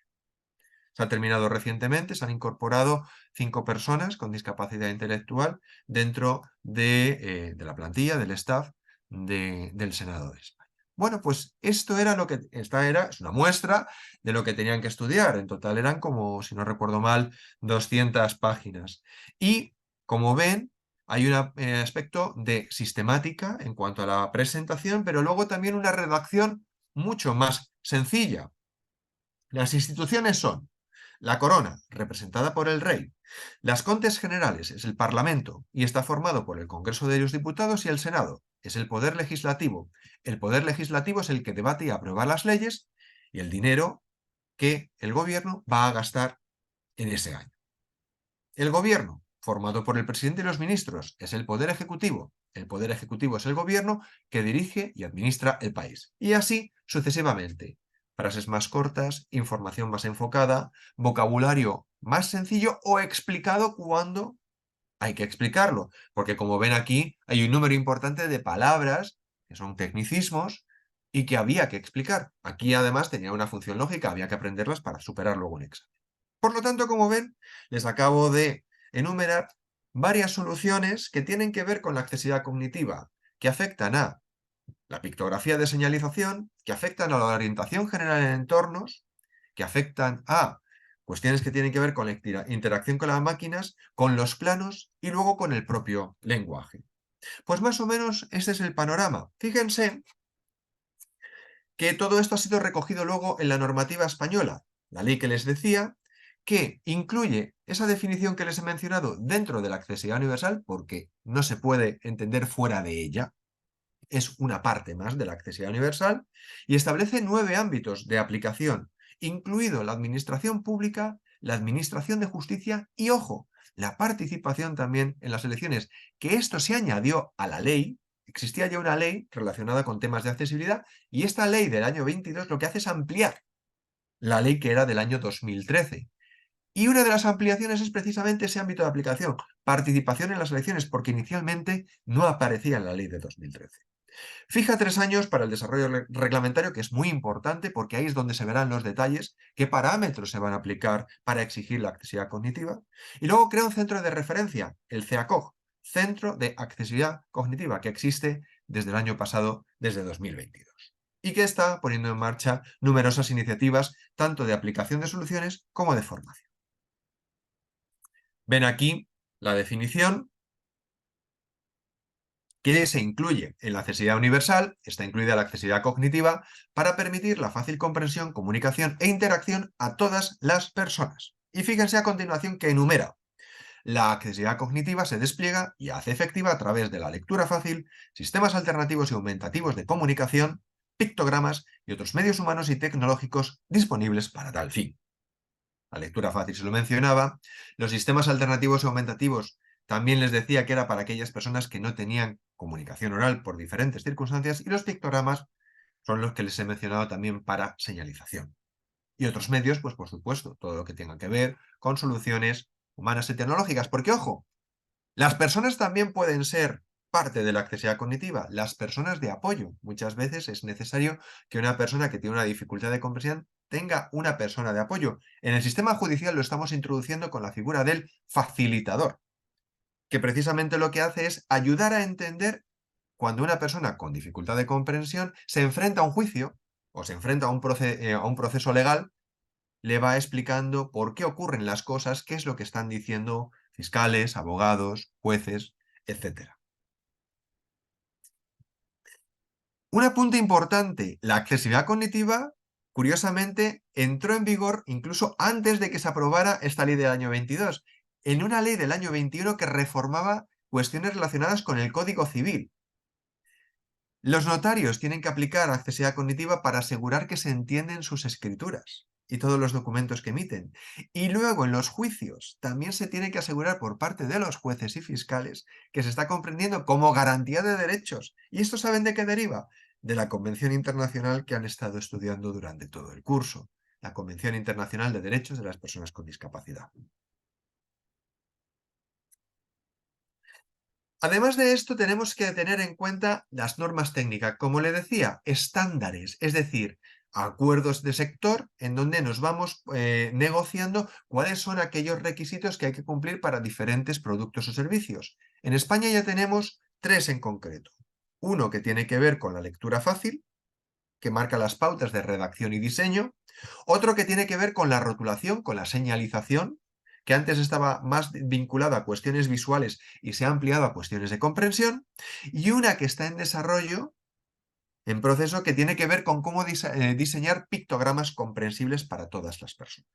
Se ha terminado recientemente, se han incorporado 5 personas con discapacidad intelectual dentro de la plantilla, del staff del Senado de España. Bueno, pues esta es una muestra de lo que tenían que estudiar. En total eran como, si no recuerdo mal, 200 páginas. Y, como ven, hay un aspecto de sistemática en cuanto a la presentación, pero luego también una redacción mucho más sencilla. Las instituciones son la corona, representada por el rey. Las Cortes Generales es el Parlamento y está formado por el Congreso de los Diputados y el Senado. Es el poder legislativo. El poder legislativo es el que debate y aprueba las leyes y el dinero que el gobierno va a gastar en ese año. El gobierno, formado por el presidente y los ministros, es el poder ejecutivo. El poder ejecutivo es el gobierno que dirige y administra el país. Y así sucesivamente. Frases más cortas, información más enfocada, vocabulario más sencillo o explicado cuando hay que explicarlo. Porque como ven aquí, hay un número importante de palabras que son tecnicismos y que había que explicar. Aquí además tenía una función lógica, había que aprenderlas para superar luego un examen. Por lo tanto, como ven, les acabo de enumerar varias soluciones que tienen que ver con la accesibilidad cognitiva, que afectan a la pictografía de señalización, que afectan a la orientación general en entornos, que afectan a cuestiones que tienen que ver con la interacción con las máquinas, con los planos y luego con el propio lenguaje. Pues más o menos este es el panorama. Fíjense que todo esto ha sido recogido luego en la normativa española, la ley que les decía, que incluye esa definición que les he mencionado dentro de la accesibilidad universal, porque no se puede entender fuera de ella, es una parte más de la accesibilidad universal, y establece 9 ámbitos de aplicación, incluido la administración pública, la administración de justicia y, ojo, la participación también en las elecciones, que esto se añadió a la ley. Existía ya una ley relacionada con temas de accesibilidad y esta ley del año 22 lo que hace es ampliar la ley que era del año 2013. Y una de las ampliaciones es precisamente ese ámbito de aplicación, participación en las elecciones, porque inicialmente no aparecía en la ley de 2013. Fija 3 años para el desarrollo reglamentario, que es muy importante porque ahí es donde se verán los detalles, qué parámetros se van a aplicar para exigir la accesibilidad cognitiva. Y luego crea un centro de referencia, el CEACOG, Centro de Accesibilidad Cognitiva, que existe desde el año pasado, desde 2022. Y que está poniendo en marcha numerosas iniciativas, tanto de aplicación de soluciones como de formación. Ven aquí la definición que se incluye en la accesibilidad universal, está incluida la accesibilidad cognitiva, para permitir la fácil comprensión, comunicación e interacción a todas las personas. Y fíjense a continuación que enumera. La accesibilidad cognitiva se despliega y hace efectiva a través de la lectura fácil, sistemas alternativos y aumentativos de comunicación, pictogramas y otros medios humanos y tecnológicos disponibles para tal fin. La lectura fácil se lo mencionaba. Los sistemas alternativos y aumentativos también les decía que era para aquellas personas que no tenían comunicación oral por diferentes circunstancias, y los pictogramas son los que les he mencionado también para señalización. Y otros medios, pues por supuesto, todo lo que tenga que ver con soluciones humanas y tecnológicas, porque ojo, las personas también pueden ser parte de la accesibilidad cognitiva, las personas de apoyo. Muchas veces es necesario que una persona que tiene una dificultad de comprensión tenga una persona de apoyo. En el sistema judicial lo estamos introduciendo con la figura del facilitador, que precisamente lo que hace es ayudar a entender cuando una persona con dificultad de comprensión se enfrenta a un juicio o se enfrenta a un proceso legal, le va explicando por qué ocurren las cosas, qué es lo que están diciendo fiscales, abogados, jueces, etc. Un apunte importante, la accesibilidad cognitiva, curiosamente, entró en vigor incluso antes de que se aprobara esta ley del año 22, en una ley del año 21 que reformaba cuestiones relacionadas con el Código Civil. Los notarios tienen que aplicar accesibilidad cognitiva para asegurar que se entienden sus escrituras y todos los documentos que emiten. Y luego en los juicios también se tiene que asegurar por parte de los jueces y fiscales que se está comprendiendo como garantía de derechos. ¿Y esto saben de qué deriva? De la Convención Internacional que han estado estudiando durante todo el curso, la Convención Internacional de Derechos de las Personas con Discapacidad. Además de esto, tenemos que tener en cuenta las normas técnicas, como le decía, estándares, es decir, acuerdos de sector en donde nos vamos negociando cuáles son aquellos requisitos que hay que cumplir para diferentes productos o servicios. En España ya tenemos 3 en concreto. Uno que tiene que ver con la lectura fácil, que marca las pautas de redacción y diseño. Otro que tiene que ver con la rotulación, con la señalización, que antes estaba más vinculada a cuestiones visuales y se ha ampliado a cuestiones de comprensión, y una que está en desarrollo, en proceso, que tiene que ver con cómo diseñar pictogramas comprensibles para todas las personas.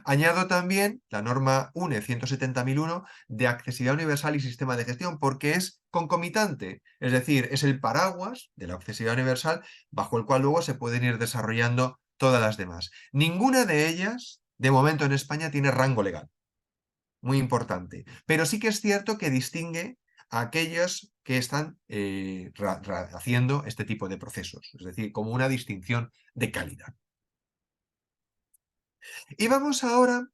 Añado también la norma UNE 170.001 de accesibilidad universal y sistema de gestión, porque es concomitante, es decir, es el paraguas de la accesibilidad universal bajo el cual luego se pueden ir desarrollando todas las demás. Ninguna de ellas, de momento en España, tiene rango legal. Muy importante. Pero sí que es cierto que distingue a aquellos que están haciendo este tipo de procesos, es decir, como una distinción de calidad. Y vamos ahora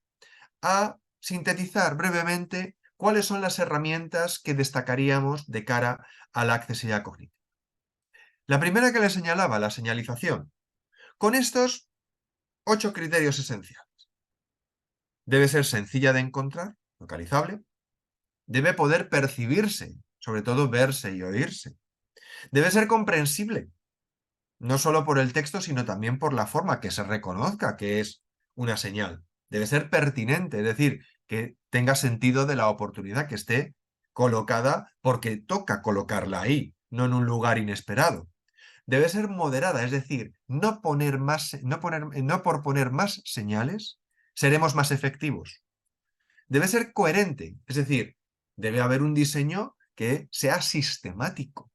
a sintetizar brevemente cuáles son las herramientas que destacaríamos de cara a la accesibilidad cognitiva. La primera que le señalaba, la señalización. Con estos 8 criterios esenciales. Debe ser sencilla de encontrar, localizable. Debe poder percibirse, sobre todo verse y oírse. Debe ser comprensible, no solo por el texto, sino también por la forma, que se reconozca que es una señal. Debe ser pertinente, es decir, que tenga sentido de la oportunidad, que esté colocada porque toca colocarla ahí, no en un lugar inesperado. Debe ser moderada, es decir, no por poner más señales seremos más efectivos. Debe ser coherente, es decir, debe haber un diseño que sea sistemático.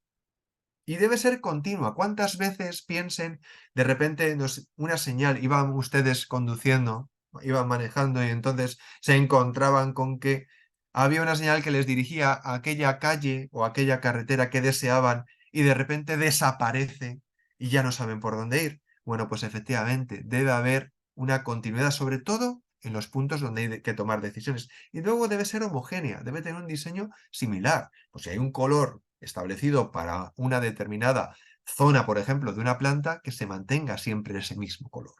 Y debe ser continua. ¿Cuántas veces piensen, de repente una señal, iban ustedes conduciendo, iban manejando y entonces se encontraban con que había una señal que les dirigía a aquella calle o a aquella carretera que deseaban y de repente desaparece y ya no saben por dónde ir? Bueno, pues efectivamente debe haber una continuidad, sobre todo en los puntos donde hay que tomar decisiones. Y luego debe ser homogénea, debe tener un diseño similar. Pues si hay un color establecido para una determinada zona, por ejemplo, de una planta, que se mantenga siempre ese mismo color.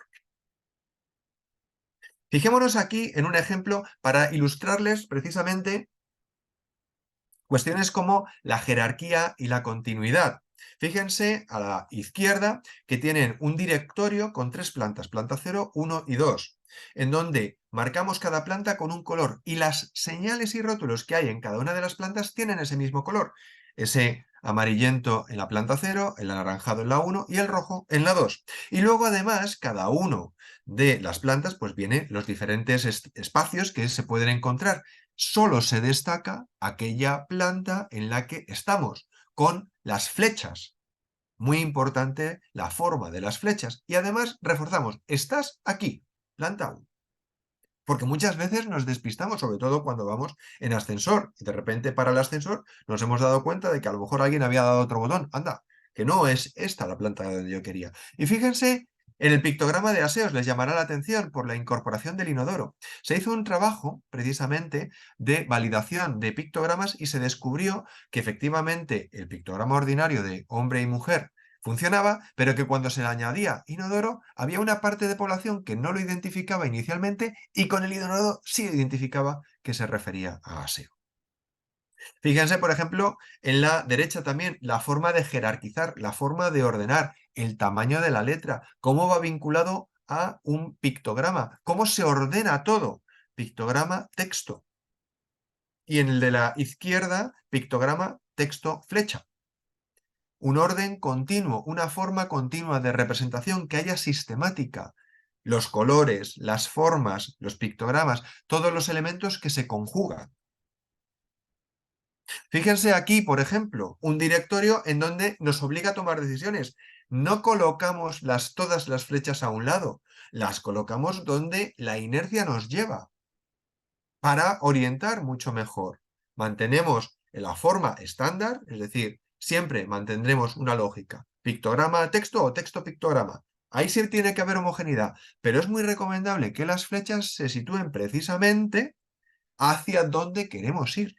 Fijémonos aquí en un ejemplo para ilustrarles precisamente cuestiones como la jerarquía y la continuidad. Fíjense a la izquierda que tienen un directorio con 3 plantas, planta 0, 1 y 2, en donde marcamos cada planta con un color y las señales y rótulos que hay en cada una de las plantas tienen ese mismo color. Ese amarillento en la planta 0, el anaranjado en la 1 y el rojo en la 2. Y luego además cada uno de las plantas pues vienen los diferentes espacios que se pueden encontrar. Solo se destaca aquella planta en la que estamos, con las flechas. Muy importante la forma de las flechas. Y además reforzamos, estás aquí, planta 1. Porque muchas veces nos despistamos, sobre todo cuando vamos en ascensor, y de repente para el ascensor nos hemos dado cuenta de que a lo mejor alguien había dado otro botón. Anda, que no es esta la planta donde yo quería. Y fíjense, en el pictograma de aseos les llamará la atención por la incorporación del inodoro. Se hizo un trabajo, precisamente, de validación de pictogramas y se descubrió que efectivamente el pictograma ordinario de hombre y mujer funcionaba, pero que cuando se le añadía inodoro, había una parte de población que no lo identificaba inicialmente y con el inodoro sí identificaba que se refería a aseo. Fíjense, por ejemplo, en la derecha también, la forma de jerarquizar, la forma de ordenar, el tamaño de la letra, cómo va vinculado a un pictograma, cómo se ordena todo. Pictograma, texto. Y en el de la izquierda, pictograma, texto, flecha. un orden continuo, una forma continua de representación que haya sistemática. Los colores, las formas, los pictogramas, todos los elementos que se conjugan. Fíjense aquí, por ejemplo, un directorio en donde nos obliga a tomar decisiones. No colocamos todas las flechas a un lado, las colocamos donde la inercia nos lleva para orientar mucho mejor. Mantenemos la forma estándar, es decir, siempre mantendremos una lógica. Pictograma texto o texto pictograma. Ahí sí tiene que haber homogeneidad, pero es muy recomendable que las flechas se sitúen precisamente hacia donde queremos ir.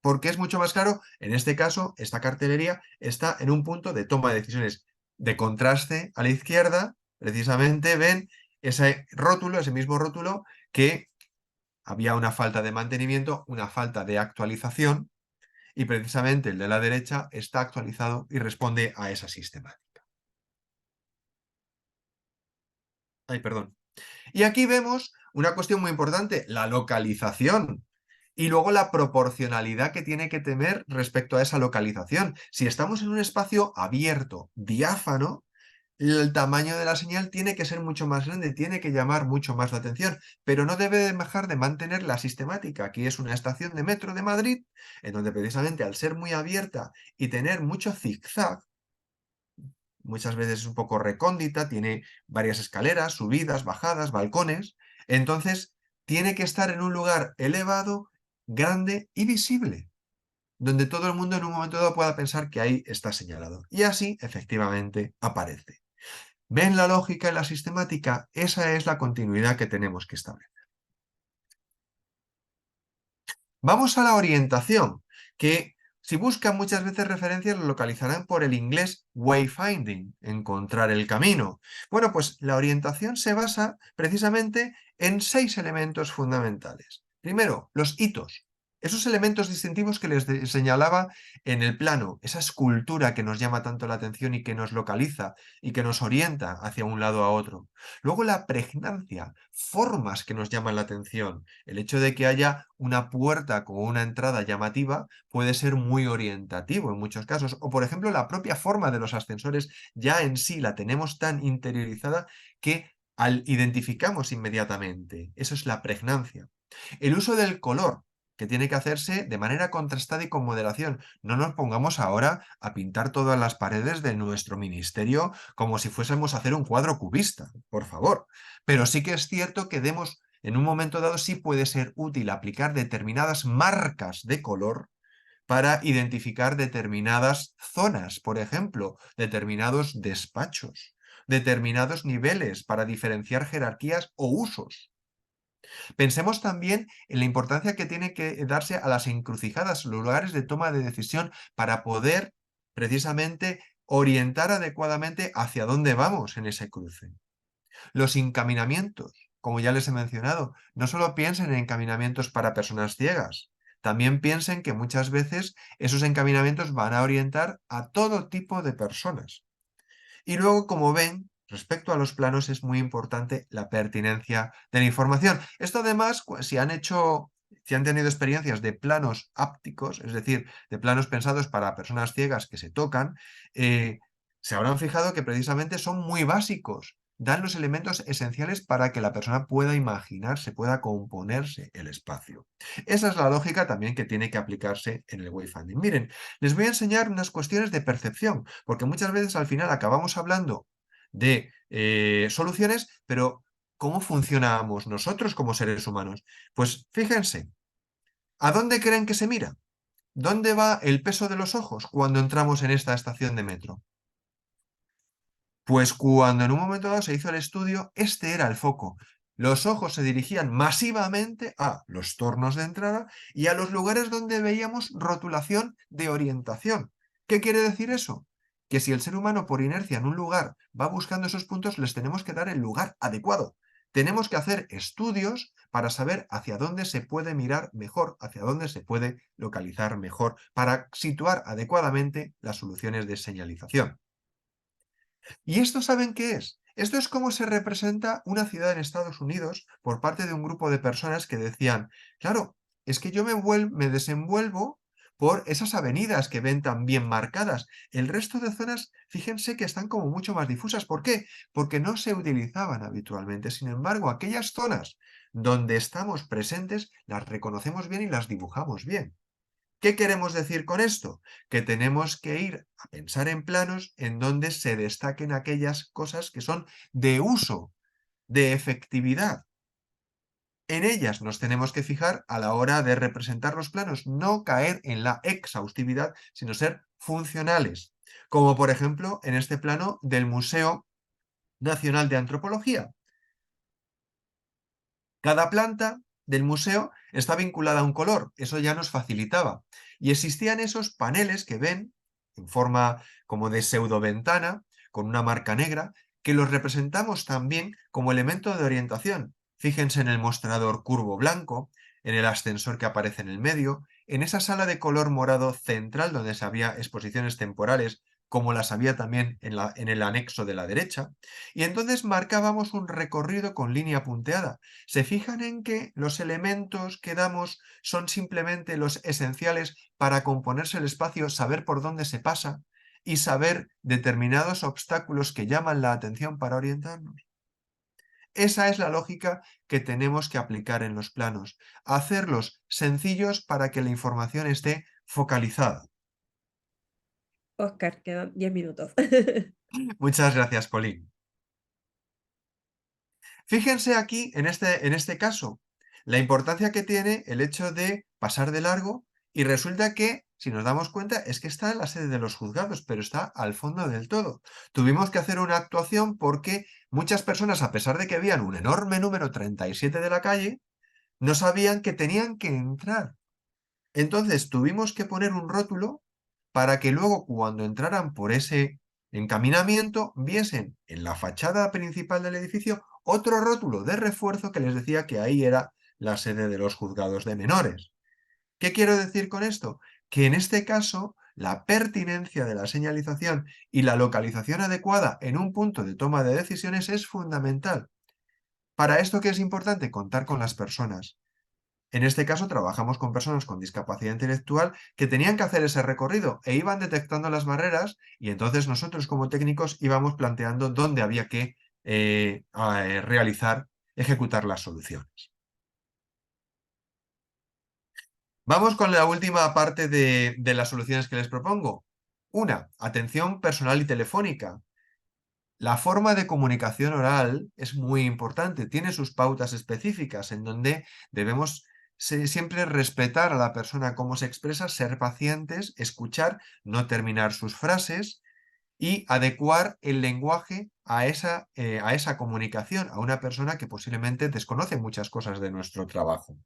Porque es mucho más claro, en este caso, esta cartelería está en un punto de toma de decisiones. De contraste a la izquierda, precisamente ven ese rótulo, ese mismo rótulo, que había una falta de mantenimiento, una falta de actualización, y precisamente el de la derecha está actualizado y responde a esa sistemática. Ay, perdón. Y aquí vemos una cuestión muy importante, la localización. Y luego la proporcionalidad que tiene que tener respecto a esa localización. Si estamos en un espacio abierto, diáfano, el tamaño de la señal tiene que ser mucho más grande, tiene que llamar mucho más la atención, pero no debe dejar de mantener la sistemática. Aquí es una estación de metro de Madrid, en donde precisamente al ser muy abierta y tener mucho zigzag, muchas veces es un poco recóndita, tiene varias escaleras, subidas, bajadas, balcones, entonces tiene que estar en un lugar elevado, grande y visible, donde todo el mundo en un momento dado pueda pensar que ahí está señalado. Y así, efectivamente, aparece. ¿Ven la lógica y la sistemática? Esa es la continuidad que tenemos que establecer. Vamos a la orientación, que si buscan muchas veces referencias lo localizarán por el inglés wayfinding, encontrar el camino. Bueno, pues la orientación se basa precisamente en 6 elementos fundamentales. Primero, los hitos. Esos elementos distintivos que les señalaba en el plano, esa escultura que nos llama tanto la atención y que nos localiza y que nos orienta hacia un lado a otro. Luego la pregnancia, formas que nos llaman la atención. El hecho de que haya una puerta con una entrada llamativa puede ser muy orientativo en muchos casos. O por ejemplo la propia forma de los ascensores ya en sí la tenemos tan interiorizada que identificamos inmediatamente. Eso es la pregnancia. El uso del color, que tiene que hacerse de manera contrastada y con moderación. No nos pongamos ahora a pintar todas las paredes de nuestro ministerio como si fuésemos a hacer un cuadro cubista, por favor. Pero sí que es cierto que en un momento dado sí puede ser útil aplicar determinadas marcas de color para identificar determinadas zonas, por ejemplo, determinados despachos, determinados niveles para diferenciar jerarquías o usos. Pensemos también en la importancia que tiene que darse a las encrucijadas, los lugares de toma de decisión para poder precisamente orientar adecuadamente hacia dónde vamos en ese cruce. Los encaminamientos, como ya les he mencionado, no solo piensen en encaminamientos para personas ciegas, también piensen que muchas veces esos encaminamientos van a orientar a todo tipo de personas. Y luego, como ven, respecto a los planos es muy importante la pertinencia de la información. Esto además, si han tenido experiencias de planos ápticos, es decir, de planos pensados para personas ciegas que se tocan, se habrán fijado que precisamente son muy básicos. Dan los elementos esenciales para que la persona pueda imaginarse, pueda componerse el espacio. Esa es la lógica también que tiene que aplicarse en el wayfinding. Miren, les voy a enseñar unas cuestiones de percepción, porque muchas veces al final acabamos hablando de soluciones, pero ¿cómo funcionamos nosotros como seres humanos? Pues fíjense, ¿a dónde creen que se mira? ¿Dónde va el peso de los ojos cuando entramos en esta estación de metro? Pues cuando en un momento dado se hizo el estudio, este era el foco. Los ojos se dirigían masivamente a los tornos de entrada y a los lugares donde veíamos rotulación de orientación. ¿Qué quiere decir eso? Que si el ser humano por inercia en un lugar va buscando esos puntos, les tenemos que dar el lugar adecuado. Tenemos que hacer estudios para saber hacia dónde se puede mirar mejor, hacia dónde se puede localizar mejor, para situar adecuadamente las soluciones de señalización. ¿Y esto saben qué es? Esto es cómo se representa una ciudad en Estados Unidos por parte de un grupo de personas que decían, claro, es que yo me desenvuelvo por esas avenidas que ven tan bien marcadas. El resto de zonas, fíjense que están como mucho más difusas. ¿Por qué? Porque no se utilizaban habitualmente. Sin embargo, aquellas zonas donde estamos presentes, las reconocemos bien y las dibujamos bien. ¿Qué queremos decir con esto? Que tenemos que ir a pensar en planos en donde se destaquen aquellas cosas que son de uso, de efectividad. En ellas nos tenemos que fijar a la hora de representar los planos, no caer en la exhaustividad, sino ser funcionales. Como por ejemplo en este plano del Museo Nacional de Antropología. Cada planta del museo está vinculada a un color, eso ya nos facilitaba. Y existían esos paneles que ven en forma como de pseudoventana, con una marca negra, que los representamos también como elemento de orientación. Fíjense en el mostrador curvo blanco, en el ascensor que aparece en el medio, en esa sala de color morado central donde se había exposiciones temporales, como las había también en el anexo de la derecha, y entonces marcábamos un recorrido con línea punteada. ¿Se fijan en que los elementos que damos son simplemente los esenciales para componerse el espacio, saber por dónde se pasa y saber determinados obstáculos que llaman la atención para orientarnos? Esa es la lógica que tenemos que aplicar en los planos, hacerlos sencillos para que la información esté focalizada. Oscar, quedan 10 minutos. Muchas gracias, Colín. Fíjense aquí, en este caso, la importancia que tiene el hecho de pasar de largo y resulta que, si nos damos cuenta, es que está en la sede de los juzgados, pero está al fondo del todo. Tuvimos que hacer una actuación porque muchas personas, a pesar de que veían un enorme número 37 de la calle, no sabían que tenían que entrar. Entonces tuvimos que poner un rótulo para que luego, cuando entraran por ese encaminamiento, viesen en la fachada principal del edificio otro rótulo de refuerzo que les decía que ahí era la sede de los juzgados de menores. ¿Qué quiero decir con esto? Que en este caso la pertinencia de la señalización y la localización adecuada en un punto de toma de decisiones es fundamental. Para esto, ¿qué es importante? Contar con las personas. En este caso trabajamos con personas con discapacidad intelectual que tenían que hacer ese recorrido e iban detectando las barreras y entonces nosotros como técnicos íbamos planteando dónde había que ejecutar las soluciones. Vamos con la última parte de las soluciones que les propongo. Una, atención personal y telefónica. La forma de comunicación oral es muy importante, tiene sus pautas específicas en donde debemos siempre respetar a la persona cómo se expresa, ser pacientes, escuchar, no terminar sus frases y adecuar el lenguaje a esa comunicación, a una persona que posiblemente desconoce muchas cosas de nuestro trabajo.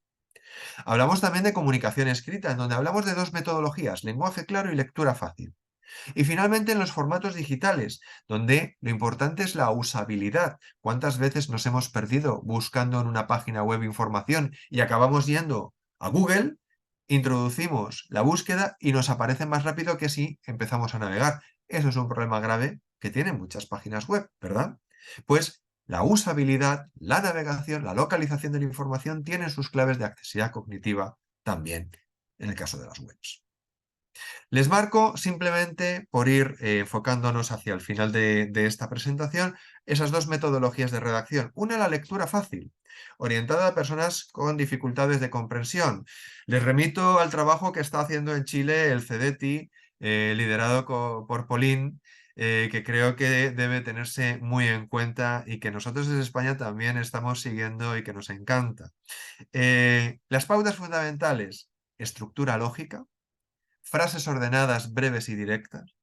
Hablamos también de comunicación escrita, en donde hablamos de dos metodologías, lenguaje claro y lectura fácil. Y finalmente en los formatos digitales, donde lo importante es la usabilidad. ¿Cuántas veces nos hemos perdido buscando en una página web información y acabamos yendo a Google, introducimos la búsqueda y nos aparece más rápido que si empezamos a navegar? Eso es un problema grave que tienen muchas páginas web, ¿verdad? Pues la usabilidad, la navegación, la localización de la información tienen sus claves de accesibilidad cognitiva también en el caso de las webs. Les marco simplemente por ir enfocándonos hacia el final de esta presentación esas dos metodologías de redacción. Una, la lectura fácil, orientada a personas con dificultades de comprensión. Les remito al trabajo que está haciendo en Chile el CEDETI, liderado por Pauline, que creo que debe tenerse muy en cuenta y que nosotros desde España también estamos siguiendo y que nos encanta. Las pautas fundamentales, estructura lógica, frases ordenadas, breves y directas,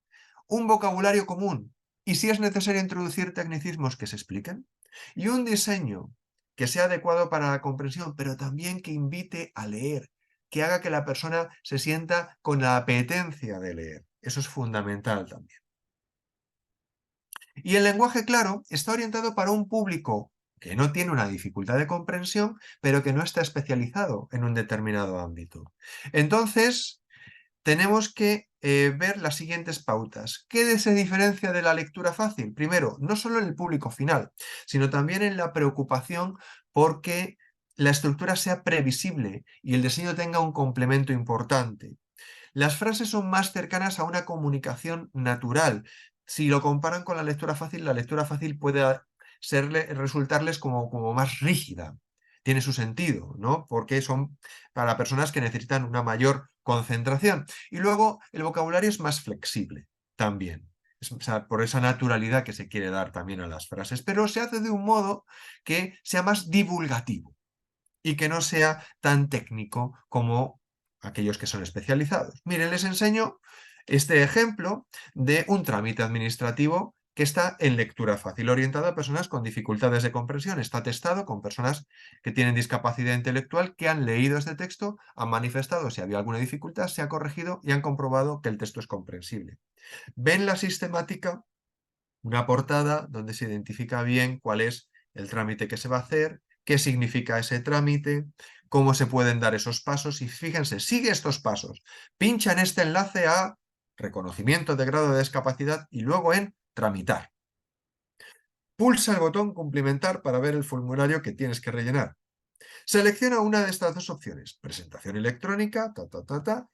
un vocabulario común y si es necesario introducir tecnicismos que se expliquen, y un diseño que sea adecuado para la comprensión, pero también que invite a leer, que haga que la persona se sienta con la apetencia de leer. Eso es fundamental también. Y el lenguaje claro está orientado para un público que no tiene una dificultad de comprensión, pero que no está especializado en un determinado ámbito. Entonces, tenemos que ver las siguientes pautas. ¿Qué se diferencia de la lectura fácil? Primero, no solo en el público final, sino también en la preocupación porque la estructura sea previsible y el diseño tenga un complemento importante. Las frases son más cercanas a una comunicación natural. Si lo comparan con la lectura fácil puede resultarles como más rígida. Tiene su sentido, ¿no? Porque son para personas que necesitan una mayor concentración. Y luego el vocabulario es más flexible también. O sea, por esa naturalidad que se quiere dar también a las frases, pero se hace de un modo que sea más divulgativo y que no sea tan técnico como aquellos que son especializados. Miren, les enseño este ejemplo de un trámite administrativo que está en lectura fácil, orientado a personas con dificultades de comprensión. Está testado con personas que tienen discapacidad intelectual, que han leído este texto, han manifestado si había alguna dificultad, se ha corregido y han comprobado que el texto es comprensible. ¿Ven la sistemática? Una portada donde se identifica bien cuál es el trámite que se va a hacer, qué significa ese trámite, cómo se pueden dar esos pasos y fíjense, sigue estos pasos, pincha en este enlace a reconocimiento de grado de discapacidad y luego en tramitar. Pulsa el botón cumplimentar para ver el formulario que tienes que rellenar. Selecciona una de estas dos opciones, presentación electrónica,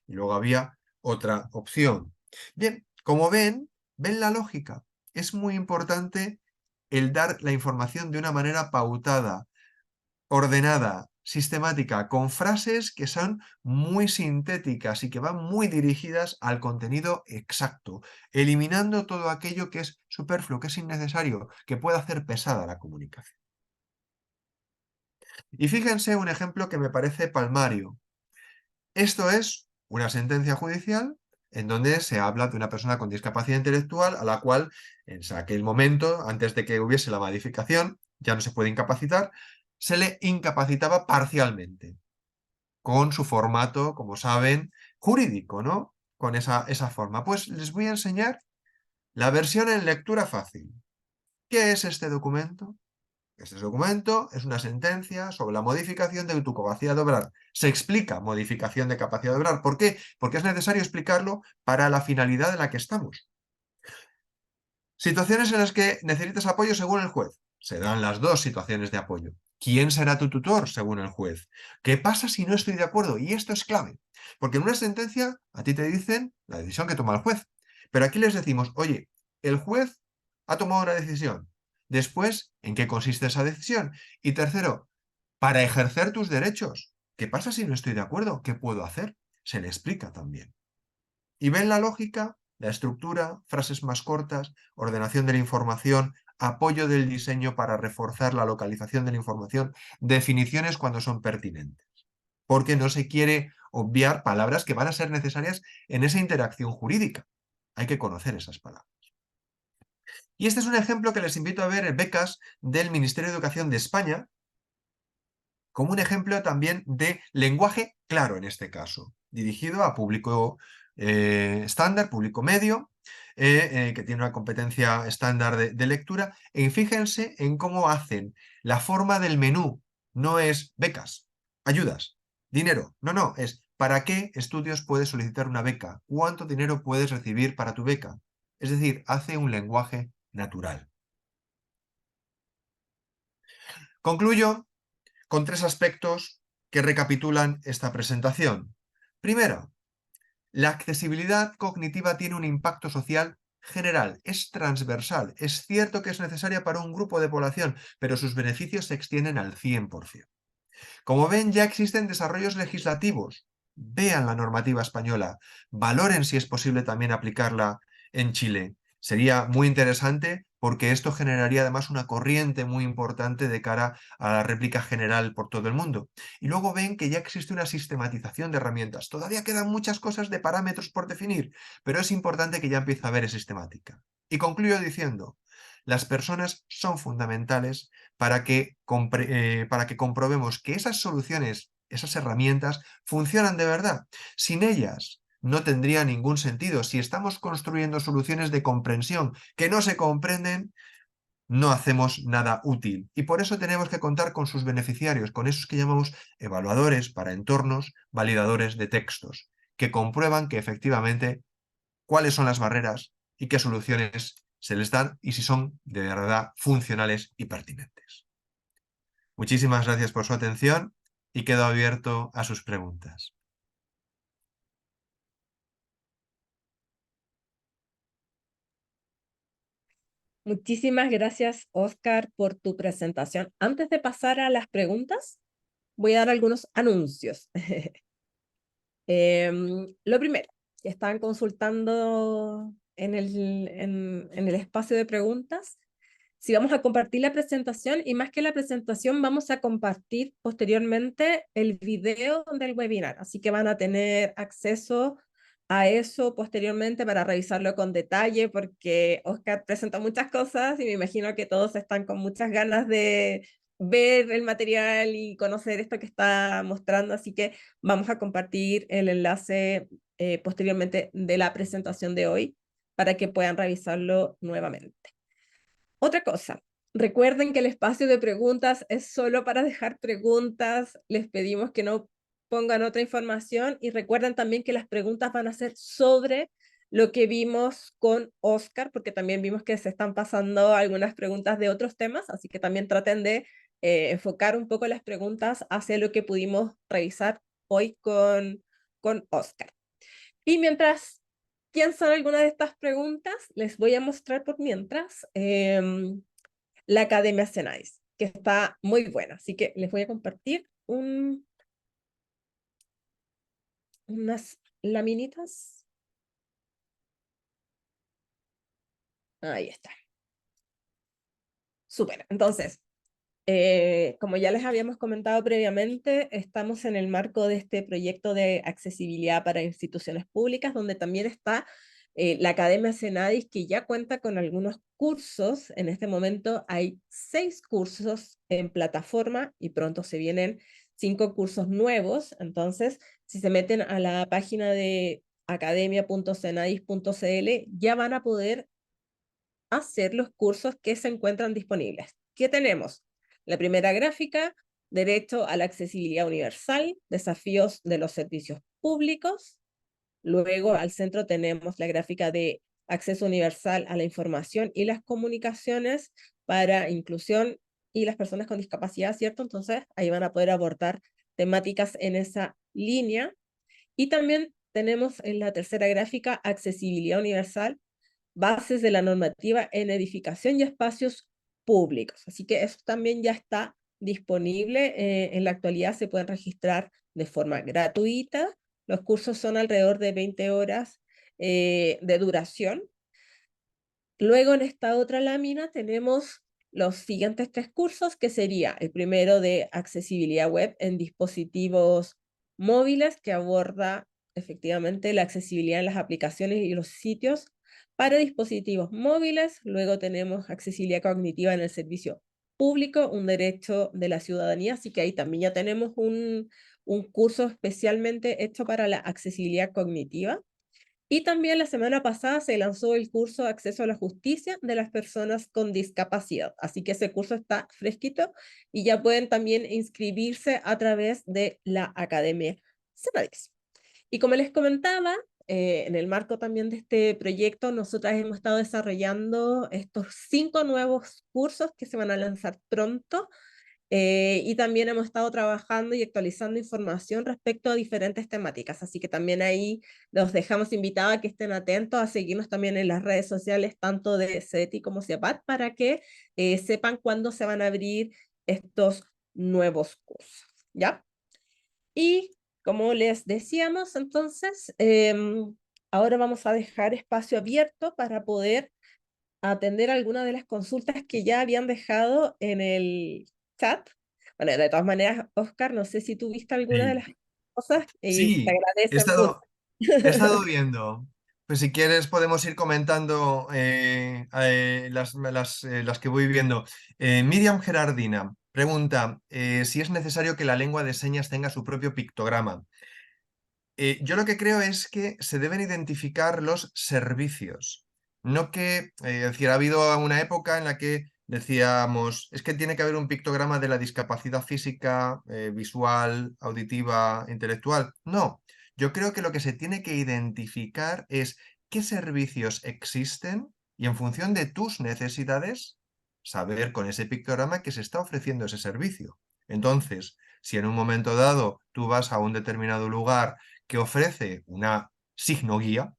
y luego había otra opción. Bien, como ven la lógica. Es muy importante el dar la información de una manera pautada, ordenada, sistemática, con frases que son muy sintéticas y que van muy dirigidas al contenido exacto, eliminando todo aquello que es superfluo, que es innecesario, que puede hacer pesada la comunicación. Y fíjense un ejemplo que me parece palmario. Esto es una sentencia judicial en donde se habla de una persona con discapacidad intelectual a la cual en aquel momento, antes de que hubiese la modificación, ya no se puede incapacitar, se le incapacitaba parcialmente, con su formato, como saben, jurídico, ¿no? Con esa forma. Pues les voy a enseñar la versión en lectura fácil. ¿Qué es este documento? Este documento es una sentencia sobre la modificación de tu capacidad de obrar. Se explica modificación de capacidad de obrar. ¿Por qué? Porque es necesario explicarlo para la finalidad de la que estamos. Situaciones en las que necesitas apoyo según el juez. Se dan las dos situaciones de apoyo. ¿Quién será tu tutor según el juez? ¿Qué pasa si no estoy de acuerdo? Y esto es clave. Porque en una sentencia a ti te dicen la decisión que toma el juez. Pero aquí les decimos, oye, el juez ha tomado una decisión. Después, ¿en qué consiste esa decisión? Y tercero, para ejercer tus derechos. ¿Qué pasa si no estoy de acuerdo? ¿Qué puedo hacer? Se le explica también. ¿Y ven la lógica? La estructura, frases más cortas, ordenación de la información, apoyo del diseño para reforzar la localización de la información, definiciones cuando son pertinentes. Porque no se quiere obviar palabras que van a ser necesarias en esa interacción jurídica. Hay que conocer esas palabras. Y este es un ejemplo que les invito a ver en becas del Ministerio de Educación de España, como un ejemplo también de lenguaje claro en este caso, dirigido a público estándar, público medio, que tiene una competencia estándar de lectura. Y fíjense en cómo hacen la forma del menú. No es becas, ayudas, dinero. No, es ¿para qué estudios puedes solicitar una beca? ¿Cuánto dinero puedes recibir para tu beca? Es decir, hace un lenguaje natural. Concluyo con tres aspectos que recapitulan esta presentación. Primero, la accesibilidad cognitiva tiene un impacto social general, es transversal. Es cierto que es necesaria para un grupo de población, pero sus beneficios se extienden al 100%. Como ven, ya existen desarrollos legislativos. Vean la normativa española, valoren si es posible también aplicarla en Chile. Sería muy interesante porque esto generaría además una corriente muy importante de cara a la réplica general por todo el mundo. Y luego ven que ya existe una sistematización de herramientas. Todavía quedan muchas cosas de parámetros por definir, pero es importante que ya empiece a haber sistemática. Y concluyo diciendo, las personas son fundamentales para que comprobemos que esas soluciones, esas herramientas, funcionan de verdad. Sin ellas no tendría ningún sentido. Si estamos construyendo soluciones de comprensión que no se comprenden, no hacemos nada útil. Y por eso tenemos que contar con sus beneficiarios, con esos que llamamos evaluadores para entornos, validadores de textos, que comprueban que efectivamente cuáles son las barreras y qué soluciones se les dan y si son de verdad funcionales y pertinentes. Muchísimas gracias por su atención y quedo abierto a sus preguntas. Muchísimas gracias, Oscar, por tu presentación. Antes de pasar a las preguntas, voy a dar algunos anuncios. Lo primero, que están consultando en el espacio de preguntas, si vamos a compartir la presentación, y más que la presentación, vamos a compartir posteriormente el video del webinar, así que van a tener acceso a eso posteriormente para revisarlo con detalle, porque Oscar presentó muchas cosas y me imagino que todos están con muchas ganas de ver el material y conocer esto que está mostrando, así que vamos a compartir el enlace posteriormente de la presentación de hoy para que puedan revisarlo nuevamente. Otra cosa, recuerden que el espacio de preguntas es solo para dejar preguntas, les pedimos que no pongan otra información y recuerden también que las preguntas van a ser sobre lo que vimos con Oscar, porque también vimos que se están pasando algunas preguntas de otros temas, así que también traten de enfocar un poco las preguntas hacia lo que pudimos revisar hoy con Oscar. Y mientras piensan alguna de estas preguntas, les voy a mostrar por mientras la Academia Cenais, que está muy buena. Así que les voy a compartir unas laminitas. Ahí está. Súper. Entonces, como ya les habíamos comentado previamente, estamos en el marco de este proyecto de accesibilidad para instituciones públicas, donde también está la Academia Cenadis, que ya cuenta con algunos cursos. En este momento hay 6 cursos en plataforma y pronto se vienen 5 cursos nuevos. Entonces, si se meten a la página de academia.cenadis.cl, ya van a poder hacer los cursos que se encuentran disponibles. ¿Qué tenemos? La primera gráfica, derecho a la accesibilidad universal, desafíos de los servicios públicos. Luego al centro tenemos la gráfica de acceso universal a la información y las comunicaciones para inclusión y las personas con discapacidad, ¿cierto? Entonces ahí van a poder abordar temáticas en esa línea. Y también tenemos en la tercera gráfica accesibilidad universal, bases de la normativa en edificación y espacios públicos. Así que eso también ya está disponible. En la actualidad se pueden registrar de forma gratuita. Los cursos son alrededor de 20 horas de duración. Luego en esta otra lámina tenemos los siguientes 3 cursos, que sería el primero de accesibilidad web en dispositivos móviles, que aborda efectivamente la accesibilidad en las aplicaciones y los sitios para dispositivos móviles. Luego tenemos accesibilidad cognitiva en el servicio público, un derecho de la ciudadanía, así que ahí también ya tenemos un curso especialmente hecho para la accesibilidad cognitiva. Y también la semana pasada se lanzó el curso Acceso a la Justicia de las personas con discapacidad. Así que ese curso está fresquito y ya pueden también inscribirse a través de la Academia Cenadis. Y como les comentaba, en el marco también de este proyecto, nosotras hemos estado desarrollando estos 5 nuevos cursos que se van a lanzar pronto. Y también hemos estado trabajando y actualizando información respecto a diferentes temáticas, así que también ahí los dejamos invitados a que estén atentos, a seguirnos también en las redes sociales, tanto de CETI como CIAPAT, para que sepan cuándo se van a abrir estos nuevos cursos, ¿ya? Y como les decíamos, entonces, ahora vamos a dejar espacio abierto para poder atender algunas de las consultas que ya habían dejado en el chat. Bueno, de todas maneras, Oscar, no sé si tú viste alguna de Sí, las cosas y se sí, agradece mucho. he estado viendo. Pues si quieres podemos ir comentando las que voy viendo. Miriam Gerardina pregunta si es necesario que la lengua de señas tenga su propio pictograma. Yo lo que creo es que se deben identificar los servicios, no que, es decir, ha habido una época en la que decíamos, es que tiene que haber un pictograma de la discapacidad física, visual, auditiva, intelectual. No, yo creo que lo que se tiene que identificar es qué servicios existen y en función de tus necesidades, saber con ese pictograma que se está ofreciendo ese servicio. Entonces, si en un momento dado tú vas a un determinado lugar que ofrece una signo guía,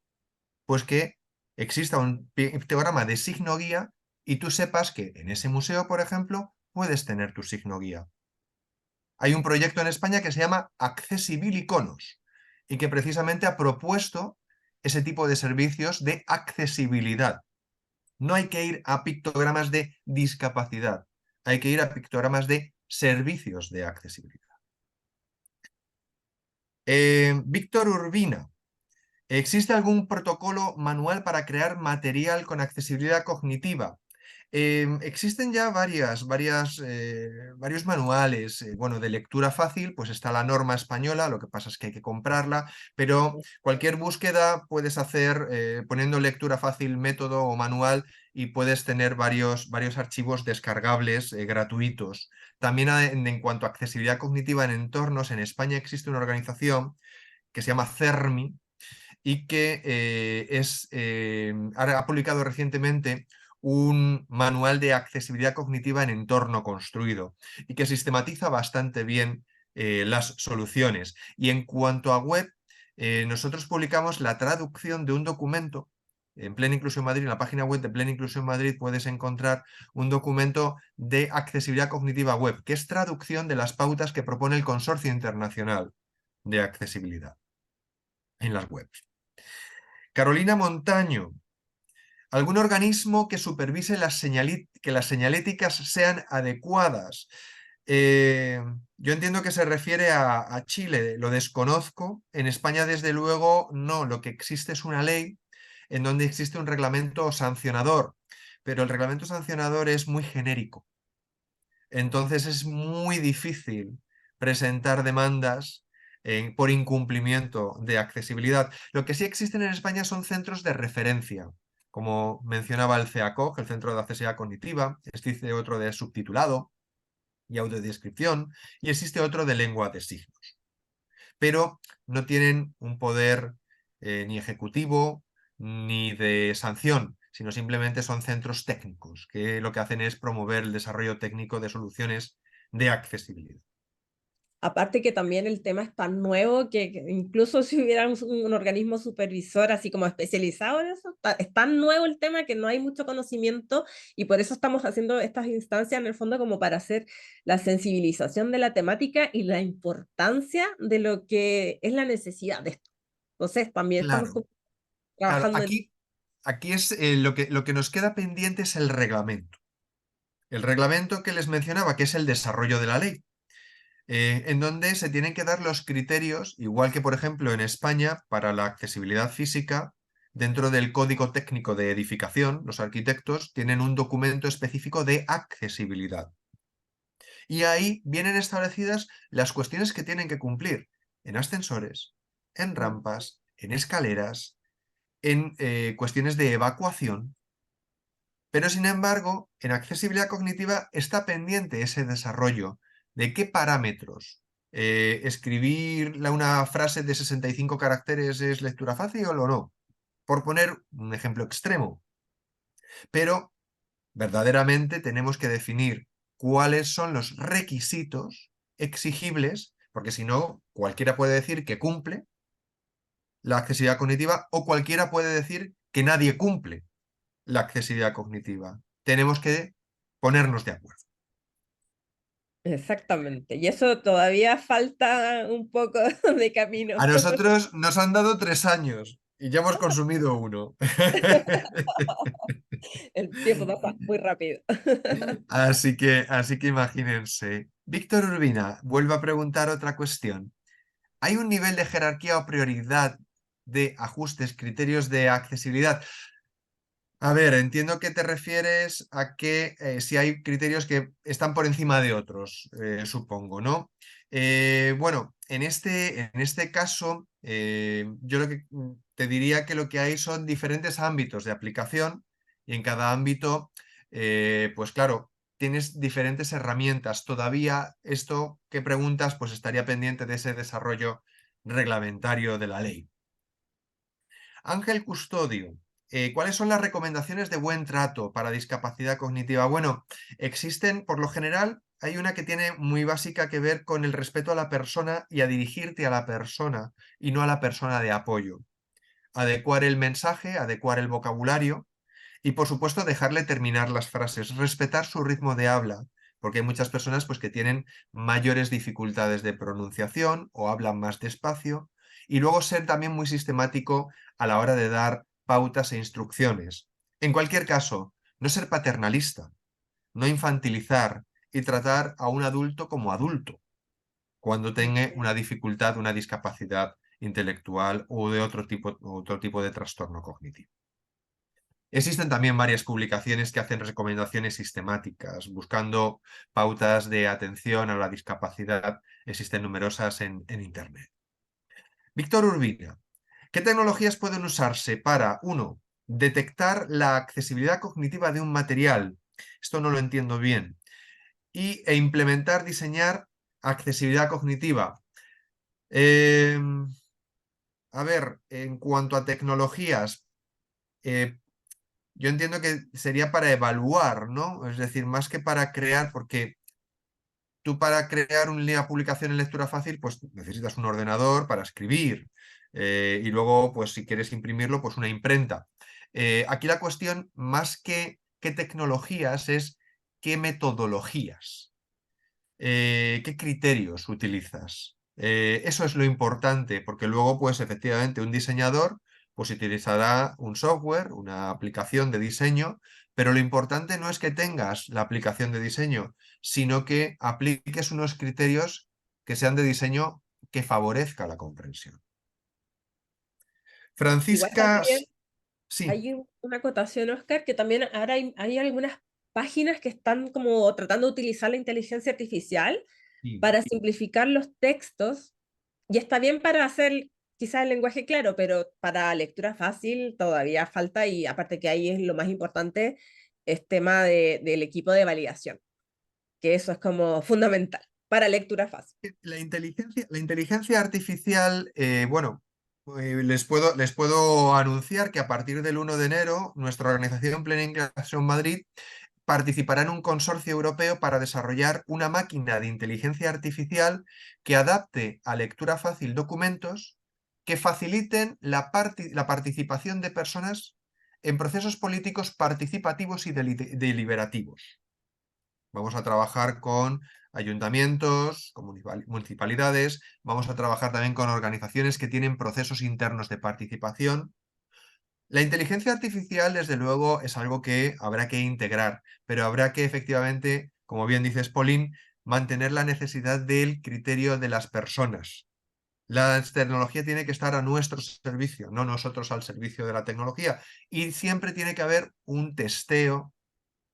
pues que exista un pictograma de signo guía y tú sepas que en ese museo, por ejemplo, puedes tener tu signo guía. Hay un proyecto en España que se llama Accesibiliconos y que precisamente ha propuesto ese tipo de servicios de accesibilidad. No hay que ir a pictogramas de discapacidad, hay que ir a pictogramas de servicios de accesibilidad. Víctor Urbina, ¿existe algún protocolo manual para crear material con accesibilidad cognitiva? Existen ya varios manuales, bueno, de lectura fácil, pues está la norma española, lo que pasa es que hay que comprarla, pero cualquier búsqueda puedes hacer poniendo lectura fácil, método o manual, y puedes tener varios archivos descargables gratuitos. También en cuanto a accesibilidad cognitiva en entornos, en España existe una organización que se llama CERMI y que ha publicado recientemente un manual de accesibilidad cognitiva en entorno construido y que sistematiza bastante bien las soluciones. Y en cuanto a web, nosotros publicamos la traducción de un documento en Plena Inclusión Madrid. En la página web de Plena Inclusión Madrid puedes encontrar un documento de accesibilidad cognitiva web, que es traducción de las pautas que propone el Consorcio Internacional de Accesibilidad en las webs. Carolina Montaño, ¿algún organismo que supervise que las señaléticas sean adecuadas? Yo entiendo que se refiere a Chile, lo desconozco. En España, desde luego, no. Lo que existe es una ley en donde existe un reglamento sancionador, pero el reglamento sancionador es muy genérico. Entonces es muy difícil presentar demandas por incumplimiento de accesibilidad. Lo que sí existen en España son centros de referencia, como mencionaba el CEACOG, el Centro de Accesibilidad Cognitiva, existe otro de subtitulado y audiodescripción, y existe otro de lengua de signos. Pero no tienen un poder ni ejecutivo ni de sanción, sino simplemente son centros técnicos que lo que hacen es promover el desarrollo técnico de soluciones de accesibilidad. Aparte que también el tema es tan nuevo que incluso si hubiera un organismo supervisor así como especializado en eso, es tan nuevo el tema que no hay mucho conocimiento y por eso estamos haciendo estas instancias en el fondo como para hacer la sensibilización de la temática y la importancia de lo que es la necesidad de esto. Entonces también estamos Claro, claro. trabajando en... Aquí es lo que nos queda pendiente es el reglamento. El reglamento que les mencionaba, que es el desarrollo de la ley. En donde se tienen que dar los criterios, igual que por ejemplo en España, para la accesibilidad física, dentro del Código Técnico de Edificación, los arquitectos tienen un documento específico de accesibilidad. Y ahí vienen establecidas las cuestiones que tienen que cumplir en ascensores, en rampas, en escaleras, en cuestiones de evacuación. Pero sin embargo, en accesibilidad cognitiva está pendiente ese desarrollo de qué parámetros. ¿Escribir una frase de 65 caracteres es lectura fácil o no? Por poner un ejemplo extremo. Pero verdaderamente tenemos que definir cuáles son los requisitos exigibles, porque si no, cualquiera puede decir que cumple la accesibilidad cognitiva o cualquiera puede decir que nadie cumple la accesibilidad cognitiva. Tenemos que ponernos de acuerdo. Exactamente, y eso todavía falta un poco de camino. A nosotros nos han dado 3 años y ya hemos consumido 1. El tiempo pasa muy rápido. Así que imagínense. Víctor Urbina vuelve a preguntar otra cuestión. ¿Hay un nivel de jerarquía o prioridad de ajustes, criterios de accesibilidad? A ver, entiendo que te refieres a que si hay criterios que están por encima de otros, supongo, ¿no? Bueno, en este caso, yo te diría que lo que hay son diferentes ámbitos de aplicación y en cada ámbito, pues claro, tienes diferentes herramientas. Todavía esto que preguntas, pues estaría pendiente de ese desarrollo reglamentario de la ley. Ángel Custodio. ¿Cuáles son las recomendaciones de buen trato para discapacidad cognitiva? Bueno, existen, por lo general, hay una que tiene muy básica que ver con el respeto a la persona y a dirigirte a la persona y no a la persona de apoyo. Adecuar el mensaje, adecuar el vocabulario Y por supuesto, dejarle terminar las frases, respetar su ritmo de habla, porque hay muchas personas pues, que tienen mayores dificultades de pronunciación o hablan más despacio. Y luego ser también muy sistemático a la hora de dar pautas e instrucciones. En cualquier caso, no ser paternalista, no infantilizar y tratar a un adulto como adulto cuando tenga una dificultad, una discapacidad intelectual o de otro tipo de trastorno cognitivo. Existen también varias publicaciones que hacen recomendaciones sistemáticas, buscando pautas de atención a la discapacidad. Existen numerosas en Internet. Víctor Urbina, ¿qué tecnologías pueden usarse para, uno, detectar la accesibilidad cognitiva de un material? Esto no lo entiendo bien. E implementar, diseñar accesibilidad cognitiva. A ver, en cuanto a tecnologías, yo entiendo que sería para evaluar, ¿no? Es decir, más que para crear, porque tú para crear una publicación en lectura fácil, pues necesitas un ordenador para escribir y luego, pues si quieres imprimirlo, pues una imprenta. Aquí la cuestión, más que qué tecnologías, es qué metodologías, qué criterios utilizas. Eso es lo importante, porque luego, pues efectivamente, un diseñador pues utilizará un software, una aplicación de diseño, pero lo importante no es que tengas la aplicación de diseño, sino que apliques unos criterios que sean de diseño que favorezca la comprensión. Igual Francisca, también sí, hay una acotación, Oscar, que también ahora hay algunas páginas que están como tratando de utilizar la inteligencia artificial sí. para simplificar los textos, y está bien para hacer quizás el lenguaje claro, pero para lectura fácil todavía falta, y aparte que ahí es lo más importante, es tema del equipo de validación, que eso es como fundamental para lectura fácil. La inteligencia artificial, bueno, les puedo anunciar que a partir del 1 de enero nuestra organización Plena Inclusión Madrid participará en un consorcio europeo para desarrollar una máquina de inteligencia artificial que adapte a lectura fácil documentos que faciliten la participación de personas en procesos políticos participativos y deliberativos. Vamos a trabajar con ayuntamientos, con municipalidades, vamos a trabajar también con organizaciones que tienen procesos internos de participación. La inteligencia artificial, desde luego, es algo que habrá que integrar, pero habrá que efectivamente, como bien dices, Pauline, mantener la necesidad del criterio de las personas. La tecnología tiene que estar a nuestro servicio, no nosotros al servicio de la tecnología. Y siempre tiene que haber un testeo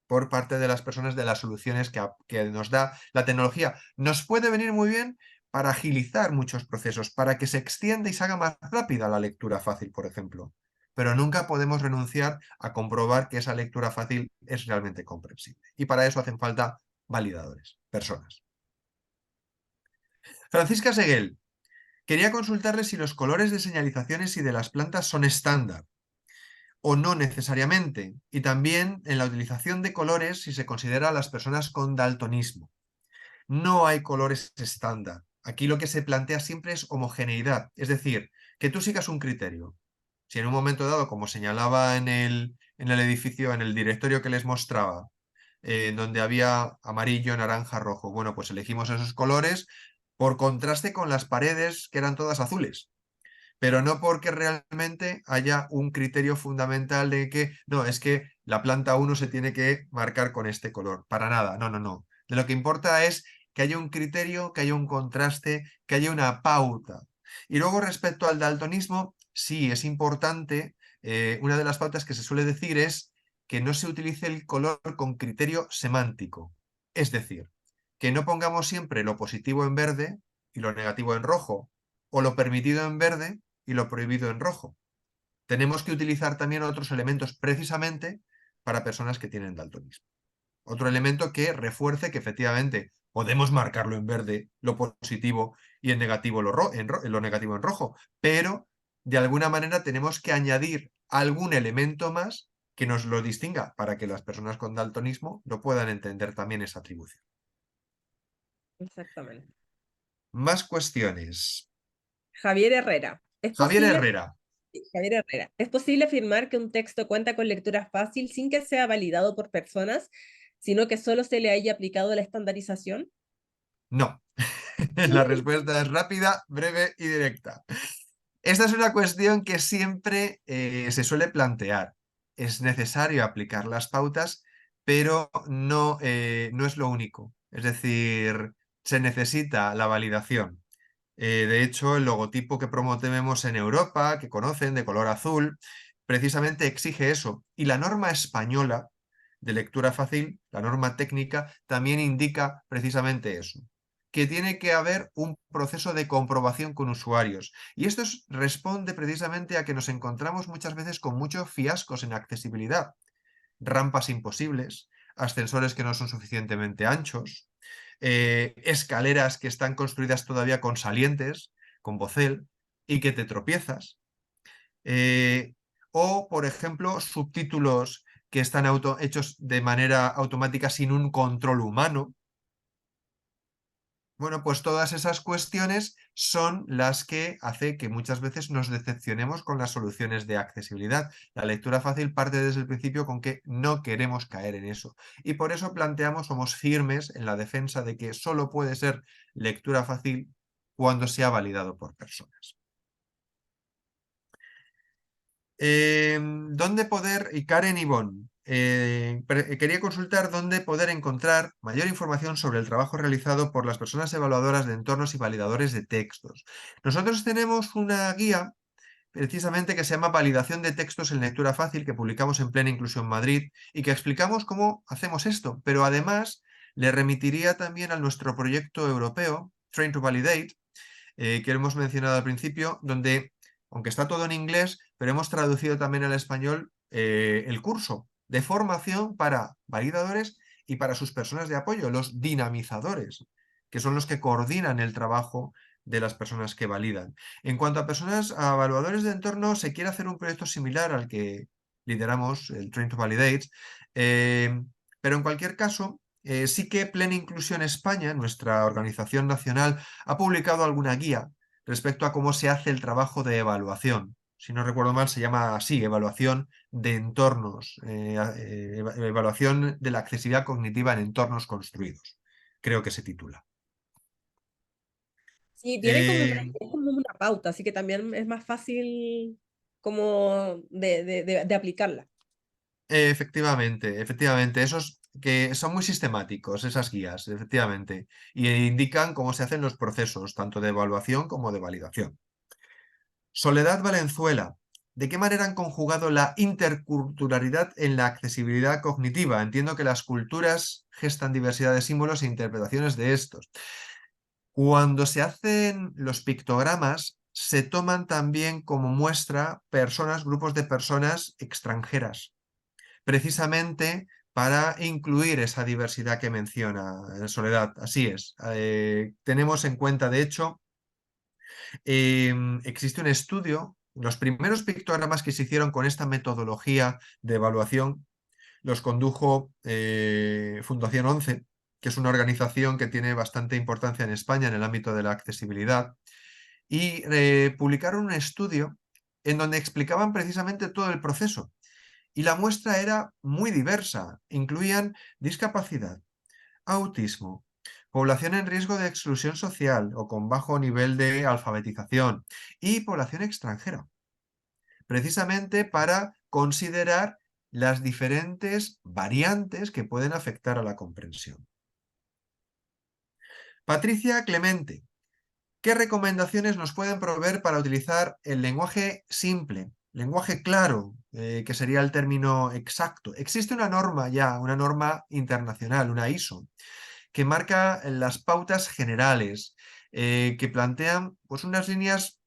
por parte de las personas de las soluciones que nos da la tecnología. Nos puede venir muy bien para agilizar muchos procesos, para que se extienda y se haga más rápida la lectura fácil, por ejemplo. Pero nunca podemos renunciar a comprobar que esa lectura fácil es realmente comprensible. Y para eso hacen falta validadores, personas. Francisca Seguel, quería consultarle si los colores de señalizaciones y de las plantas son estándar o no necesariamente, y también en la utilización de colores si se considera a las personas con daltonismo. No hay colores estándar. Aquí lo que se plantea siempre es homogeneidad, es decir, que tú sigas un criterio. Si en un momento dado, como señalaba en el edificio, en el directorio que les mostraba, donde había amarillo, naranja, rojo, bueno, pues elegimos esos colores por contraste con las paredes que eran todas azules, pero no porque realmente haya un criterio fundamental de que, no, es que la planta 1 se tiene que marcar con este color. Para nada, no, no, no. De lo que importa es que haya un criterio, que haya un contraste, que haya una pauta. Y luego respecto al daltonismo, sí, es importante, una de las pautas que se suele decir es que no se utilice el color con criterio semántico. Es decir, que no pongamos siempre lo positivo en verde y lo negativo en rojo, o lo permitido en verde y lo prohibido en rojo. Tenemos que utilizar también otros elementos precisamente para personas que tienen daltonismo. Otro elemento que refuerce que efectivamente podemos marcarlo en verde lo positivo y en negativo lo negativo en rojo, pero de alguna manera tenemos que añadir algún elemento más que nos lo distinga para que las personas con daltonismo lo puedan entender también esa atribución. Exactamente. Más cuestiones. Javier Herrera, ¿es Javier posible Herrera. Javier Herrera. ¿Es posible afirmar que un texto cuenta con lectura fácil sin que sea validado por personas, sino que solo se le haya aplicado la estandarización? No. La respuesta es rápida, breve y directa. Esta es una cuestión que siempre se suele plantear. Es necesario aplicar las pautas, pero no es lo único. Es decir, se necesita la validación. De hecho, el logotipo que promovemos en Europa, que conocen, de color azul, precisamente exige eso. Y la norma española de lectura fácil, la norma técnica, también indica precisamente eso, que tiene que haber un proceso de comprobación con usuarios. Y esto responde precisamente a que nos encontramos muchas veces con muchos fiascos en accesibilidad. Rampas imposibles, ascensores que no son suficientemente anchos, escaleras que están construidas todavía con salientes, con bocel, y que te tropiezas. O, por ejemplo, subtítulos que están hechos de manera automática sin un control humano. Bueno, pues todas esas cuestiones son las que hace que muchas veces nos decepcionemos con las soluciones de accesibilidad. La lectura fácil parte desde el principio con que no queremos caer en eso. Y por eso planteamos, somos firmes en la defensa de que solo puede ser lectura fácil cuando sea validado por personas. ¿Dónde poder, y Karen Ivonne, quería consultar dónde poder encontrar mayor información sobre el trabajo realizado por las personas evaluadoras de entornos y validadores de textos? Nosotros tenemos una guía precisamente que se llama Validación de textos en lectura fácil, que publicamos en Plena Inclusión Madrid y que explicamos cómo hacemos esto, pero además le remitiría también a nuestro proyecto europeo, Train to Validate, que hemos mencionado al principio, donde, aunque está todo en inglés, pero hemos traducido también al español el curso de formación para validadores y para sus personas de apoyo, los dinamizadores, que son los que coordinan el trabajo de las personas que validan. En cuanto a evaluadores de entorno, se quiere hacer un proyecto similar al que lideramos, el Train to Validate, pero en cualquier caso, sí que Plena Inclusión España, nuestra organización nacional, ha publicado alguna guía respecto a cómo se hace el trabajo de evaluación. Si no recuerdo mal, se llama así, evaluación de entornos, evaluación de la accesibilidad cognitiva en entornos construidos. Creo que se titula. Sí, tiene como, Eh, es como una pauta, así que también es más fácil como de aplicarla. Efectivamente, esos que son muy sistemáticos, esas guías, efectivamente, y indican cómo se hacen los procesos, tanto de evaluación como de validación. Soledad Valenzuela, ¿de qué manera han conjugado la interculturalidad en la accesibilidad cognitiva? Entiendo que las culturas gestan diversidad de símbolos e interpretaciones de estos. Cuando se hacen los pictogramas, se toman también como muestra personas, grupos de personas extranjeras, precisamente para incluir esa diversidad que menciona Soledad. Así es. Tenemos en cuenta, de hecho, existe un estudio, los primeros pictogramas que se hicieron con esta metodología de evaluación los condujo Fundación 11, que es una organización que tiene bastante importancia en España en el ámbito de la accesibilidad, y publicaron un estudio en donde explicaban precisamente todo el proceso. Y la muestra era muy diversa, incluían discapacidad, autismo, población en riesgo de exclusión social o con bajo nivel de alfabetización y población extranjera, precisamente para considerar las diferentes variantes que pueden afectar a la comprensión. Patricia Clemente, ¿qué recomendaciones nos pueden proveer para utilizar el lenguaje simple, lenguaje claro, que sería el término exacto? Existe una norma ya, una norma internacional, una ISO, que marca las pautas generales, que plantean pues, unas líneas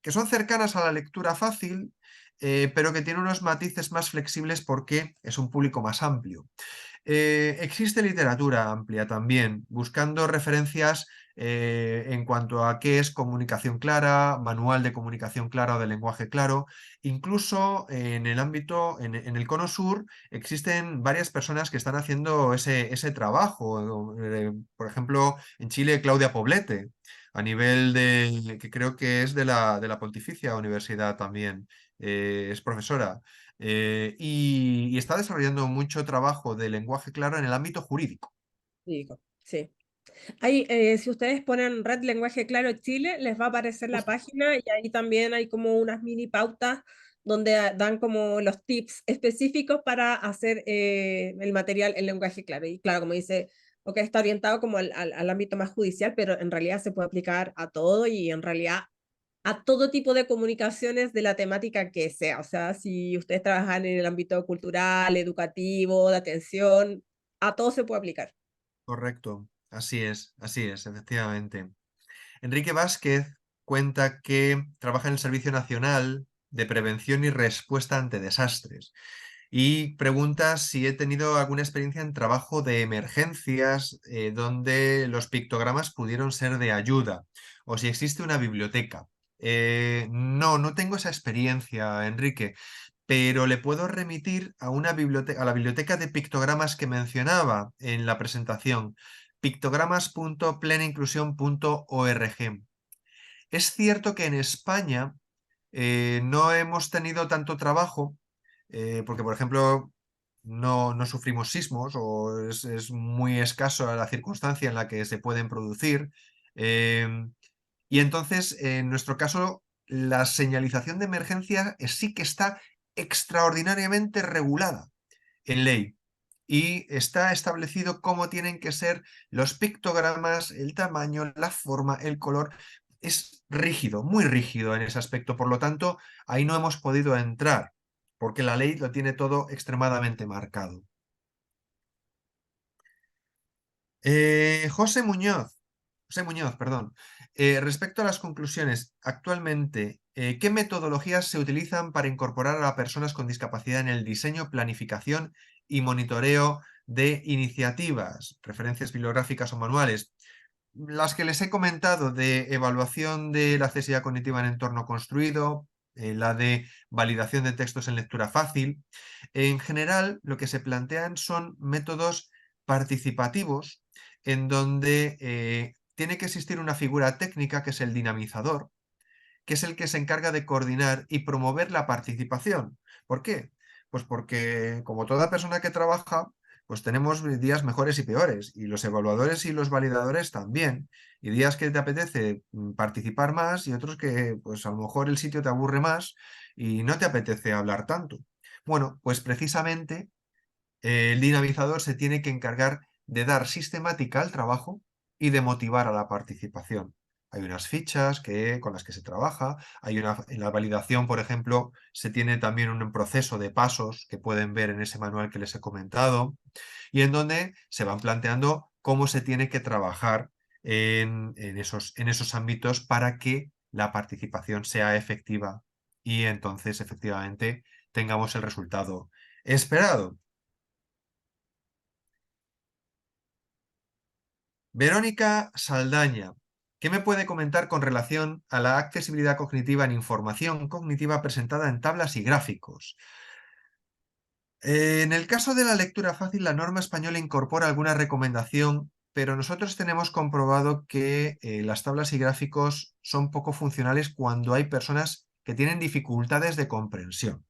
que son cercanas a la lectura fácil, pero que tienen unos matices más flexibles porque es un público más amplio. Existe literatura amplia también, buscando referencias en cuanto a qué es comunicación clara, manual de comunicación clara o de lenguaje claro. Incluso en el ámbito, en el Cono Sur, existen varias personas que están haciendo ese trabajo. Por ejemplo, en Chile, Claudia Poblete, a nivel de, que creo que es de la Pontificia Universidad también, es profesora, y está desarrollando mucho trabajo de lenguaje claro en el ámbito jurídico. Digo, sí. Ahí, si ustedes ponen Red Lenguaje Claro Chile, les va a aparecer la Justo. página y ahí también hay como unas mini pautas donde dan como los tips específicos para hacer el material en lenguaje claro. Y claro, como dice, ok, está orientado como al ámbito más judicial, pero en realidad se puede aplicar a todo y en realidad a todo tipo de comunicaciones de la temática que sea. O sea, si ustedes trabajan en el ámbito cultural, educativo, de atención, a todo se puede aplicar. Correcto, así es, efectivamente. Enrique Vázquez cuenta que trabaja en el Servicio Nacional de Prevención y Respuesta ante Desastres y pregunta si he tenido alguna experiencia en trabajo de emergencias donde los pictogramas pudieron ser de ayuda o si existe una biblioteca. No, no tengo esa experiencia, Enrique, pero le puedo remitir a una biblioteca, a la biblioteca de pictogramas que mencionaba en la presentación, pictogramas.plenainclusión.org. Es cierto que en España no hemos tenido tanto trabajo, porque, por ejemplo, no sufrimos sismos o es muy escaso la circunstancia en la que se pueden producir. eh, y entonces, en nuestro caso, la señalización de emergencia sí que está extraordinariamente regulada en ley y está establecido cómo tienen que ser los pictogramas, el tamaño, la forma, el color. Es rígido, muy rígido en ese aspecto. Por lo tanto, ahí no hemos podido entrar, porque la ley lo tiene todo extremadamente marcado. José Muñoz, perdón. Respecto a las conclusiones, actualmente, ¿qué metodologías se utilizan para incorporar a personas con discapacidad en el diseño, planificación y monitoreo de iniciativas, referencias bibliográficas o manuales? Las que les he comentado de evaluación de la accesibilidad cognitiva en entorno construido, la de validación de textos en lectura fácil. En general, lo que se plantean son métodos participativos en donde tiene que existir una figura técnica que es el dinamizador, que es el que se encarga de coordinar y promover la participación. ¿Por qué? Pues porque como toda persona que trabaja, pues tenemos días mejores y peores, y los evaluadores y los validadores también, y días que te apetece participar más y otros que pues a lo mejor el sitio te aburre más y no te apetece hablar tanto. Bueno, pues precisamente el dinamizador se tiene que encargar de dar sistemática al trabajo y de motivar a la participación. Hay unas fichas con las que se trabaja, en la validación, por ejemplo, se tiene también un proceso de pasos que pueden ver en ese manual que les he comentado, y en donde se van planteando cómo se tiene que trabajar en esos ámbitos para que la participación sea efectiva y entonces efectivamente tengamos el resultado esperado. Verónica Saldaña, ¿qué me puede comentar con relación a la accesibilidad cognitiva en información cognitiva presentada en tablas y gráficos? En el caso de la lectura fácil, la norma española incorpora alguna recomendación, pero nosotros tenemos comprobado que las tablas y gráficos son poco funcionales cuando hay personas que tienen dificultades de comprensión.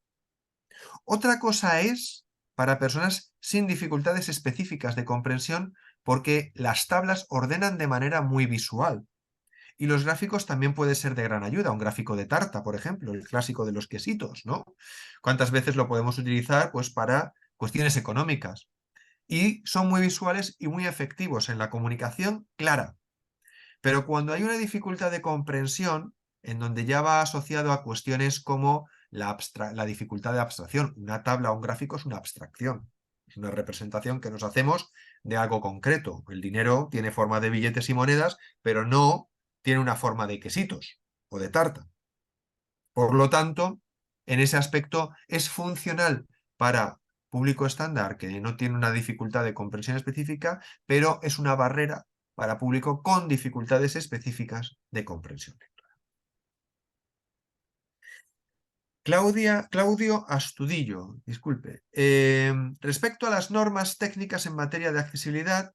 Otra cosa es para personas sin dificultades específicas de comprensión, porque las tablas ordenan de manera muy visual. Y los gráficos también pueden ser de gran ayuda. Un gráfico de tarta, por ejemplo, el clásico de los quesitos, ¿no? ¿Cuántas veces lo podemos utilizar? Pues para cuestiones económicas. Y son muy visuales y muy efectivos en la comunicación clara. Pero cuando hay una dificultad de comprensión, en donde ya va asociado a cuestiones como la dificultad de abstracción, una tabla o un gráfico es una abstracción, es una representación que nos hacemos de algo concreto. El dinero tiene forma de billetes y monedas, pero no tiene una forma de quesitos o de tarta. Por lo tanto, en ese aspecto es funcional para público estándar que no tiene una dificultad de comprensión específica, pero es una barrera para público con dificultades específicas de comprensión. Claudio Astudillo, disculpe. Respecto a las normas técnicas en materia de accesibilidad,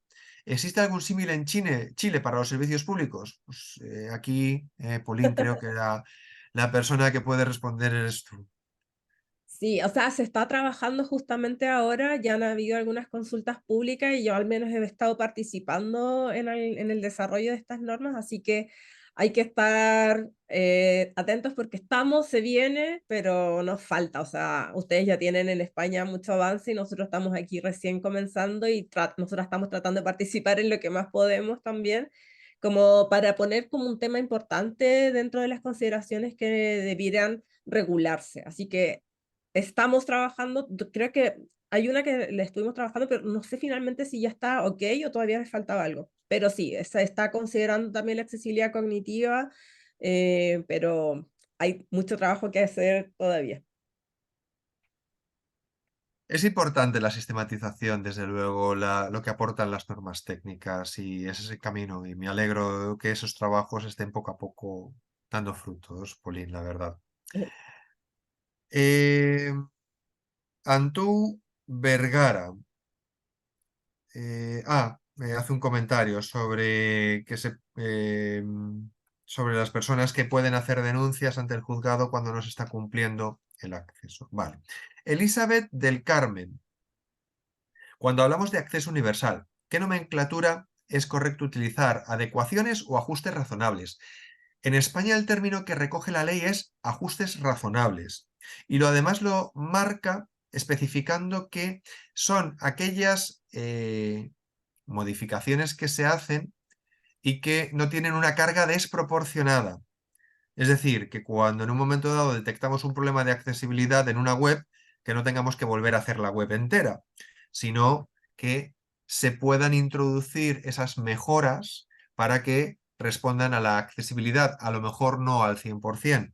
¿Existe algún símil en Chile para los servicios públicos? Pues, aquí, Pauline, creo que la persona que puede responder eres tú. Sí, o sea, se está trabajando justamente ahora, ya han habido algunas consultas públicas y yo al menos he estado participando en el desarrollo de estas normas, así que hay que estar atentos porque estamos, se viene, pero nos falta, o sea, ustedes ya tienen en España mucho avance y nosotros estamos aquí recién comenzando y nosotros estamos tratando de participar en lo que más podemos también, como para poner como un tema importante dentro de las consideraciones que debieran regularse. Así que estamos trabajando, creo que hay una que le estuvimos trabajando, pero no sé finalmente si ya está ok o todavía le faltaba algo. Pero sí, se está considerando también la accesibilidad cognitiva, pero hay mucho trabajo que hacer todavía. Es importante la sistematización, desde luego, lo que aportan las normas técnicas y es ese camino. Y me alegro que esos trabajos estén poco a poco dando frutos, Pauline, la verdad. Eh, Antú Vergara. Me hace un comentario sobre las personas que pueden hacer denuncias ante el juzgado cuando no se está cumpliendo el acceso. Vale. Elizabeth del Carmen. Cuando hablamos de acceso universal, ¿qué nomenclatura es correcto utilizar? ¿Adecuaciones o ajustes razonables? En España el término que recoge la ley es ajustes razonables y además lo marca especificando que son aquellas modificaciones que se hacen y que no tienen una carga desproporcionada. Es decir, que cuando en un momento dado detectamos un problema de accesibilidad en una web, que no tengamos que volver a hacer la web entera, sino que se puedan introducir esas mejoras para que respondan a la accesibilidad, a lo mejor no al 100%.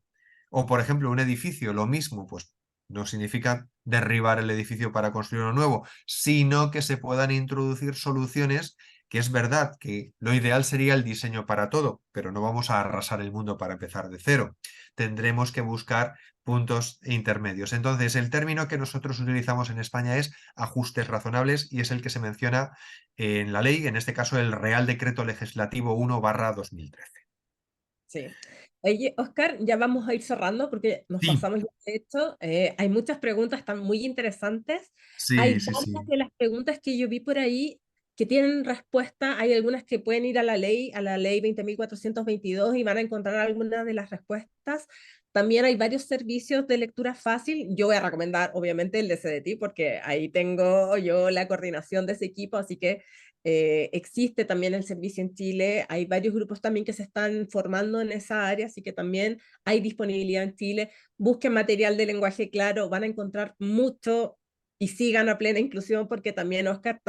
O, por ejemplo, un edificio, lo mismo, pues no significa derribar el edificio para construir uno nuevo, sino que se puedan introducir soluciones que es verdad que lo ideal sería el diseño para todo, pero no vamos a arrasar el mundo para empezar de cero. Tendremos que buscar puntos intermedios. Entonces, el término que nosotros utilizamos en España es ajustes razonables y es el que se menciona en la ley, en este caso el Real Decreto Legislativo 1/2013. Sí. Oye, Oscar, ya vamos a ir cerrando porque nos Sí, pasamos ya de esto. Hay muchas preguntas, están muy interesantes. Hay sí, sí, varias sí. de las preguntas que yo vi por ahí que tienen respuesta. Hay algunas que pueden ir a la ley 20.422 y van a encontrar algunas de las respuestas. También hay varios servicios de lectura fácil. Yo voy a recomendar, obviamente, el de CDT porque ahí tengo yo la coordinación de ese equipo, así que existe también el servicio en Chile, hay varios grupos también que se están formando en esa área, así que también hay disponibilidad en Chile. Busquen material de lenguaje claro, van a encontrar mucho y sigan a plena inclusión porque también Oscar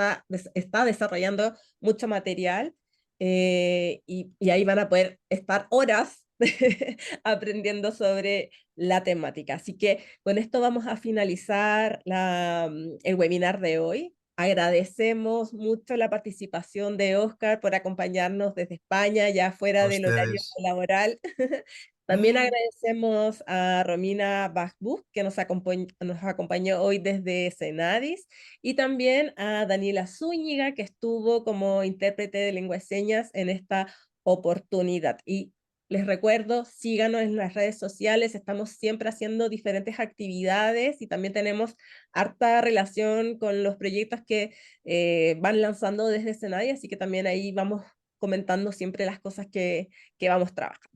está desarrollando mucho material y ahí van a poder estar horas aprendiendo sobre la temática. Así que con esto vamos a finalizar el webinar de hoy. Agradecemos mucho la participación de Oscar por acompañarnos desde España, ya A fuera del horario ustedes. laboral. También agradecemos a Romina Bachbuch, que nos acompañó hoy desde Senadis, y también a Daniela Zúñiga, que estuvo como intérprete de lengua de señas en esta oportunidad. Y les recuerdo, síganos en las redes sociales, estamos siempre haciendo diferentes actividades y también tenemos harta relación con los proyectos que van lanzando desde Senadi, así que también ahí vamos comentando siempre las cosas que vamos trabajando.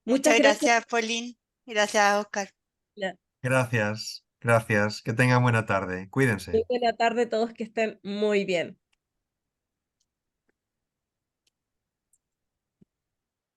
Muchas Muchas gracias. gracias, Pauline. Gracias, Oscar. Gracias, gracias. Que tengan buena tarde. Cuídense. Muy buena tarde a todos, que estén muy bien.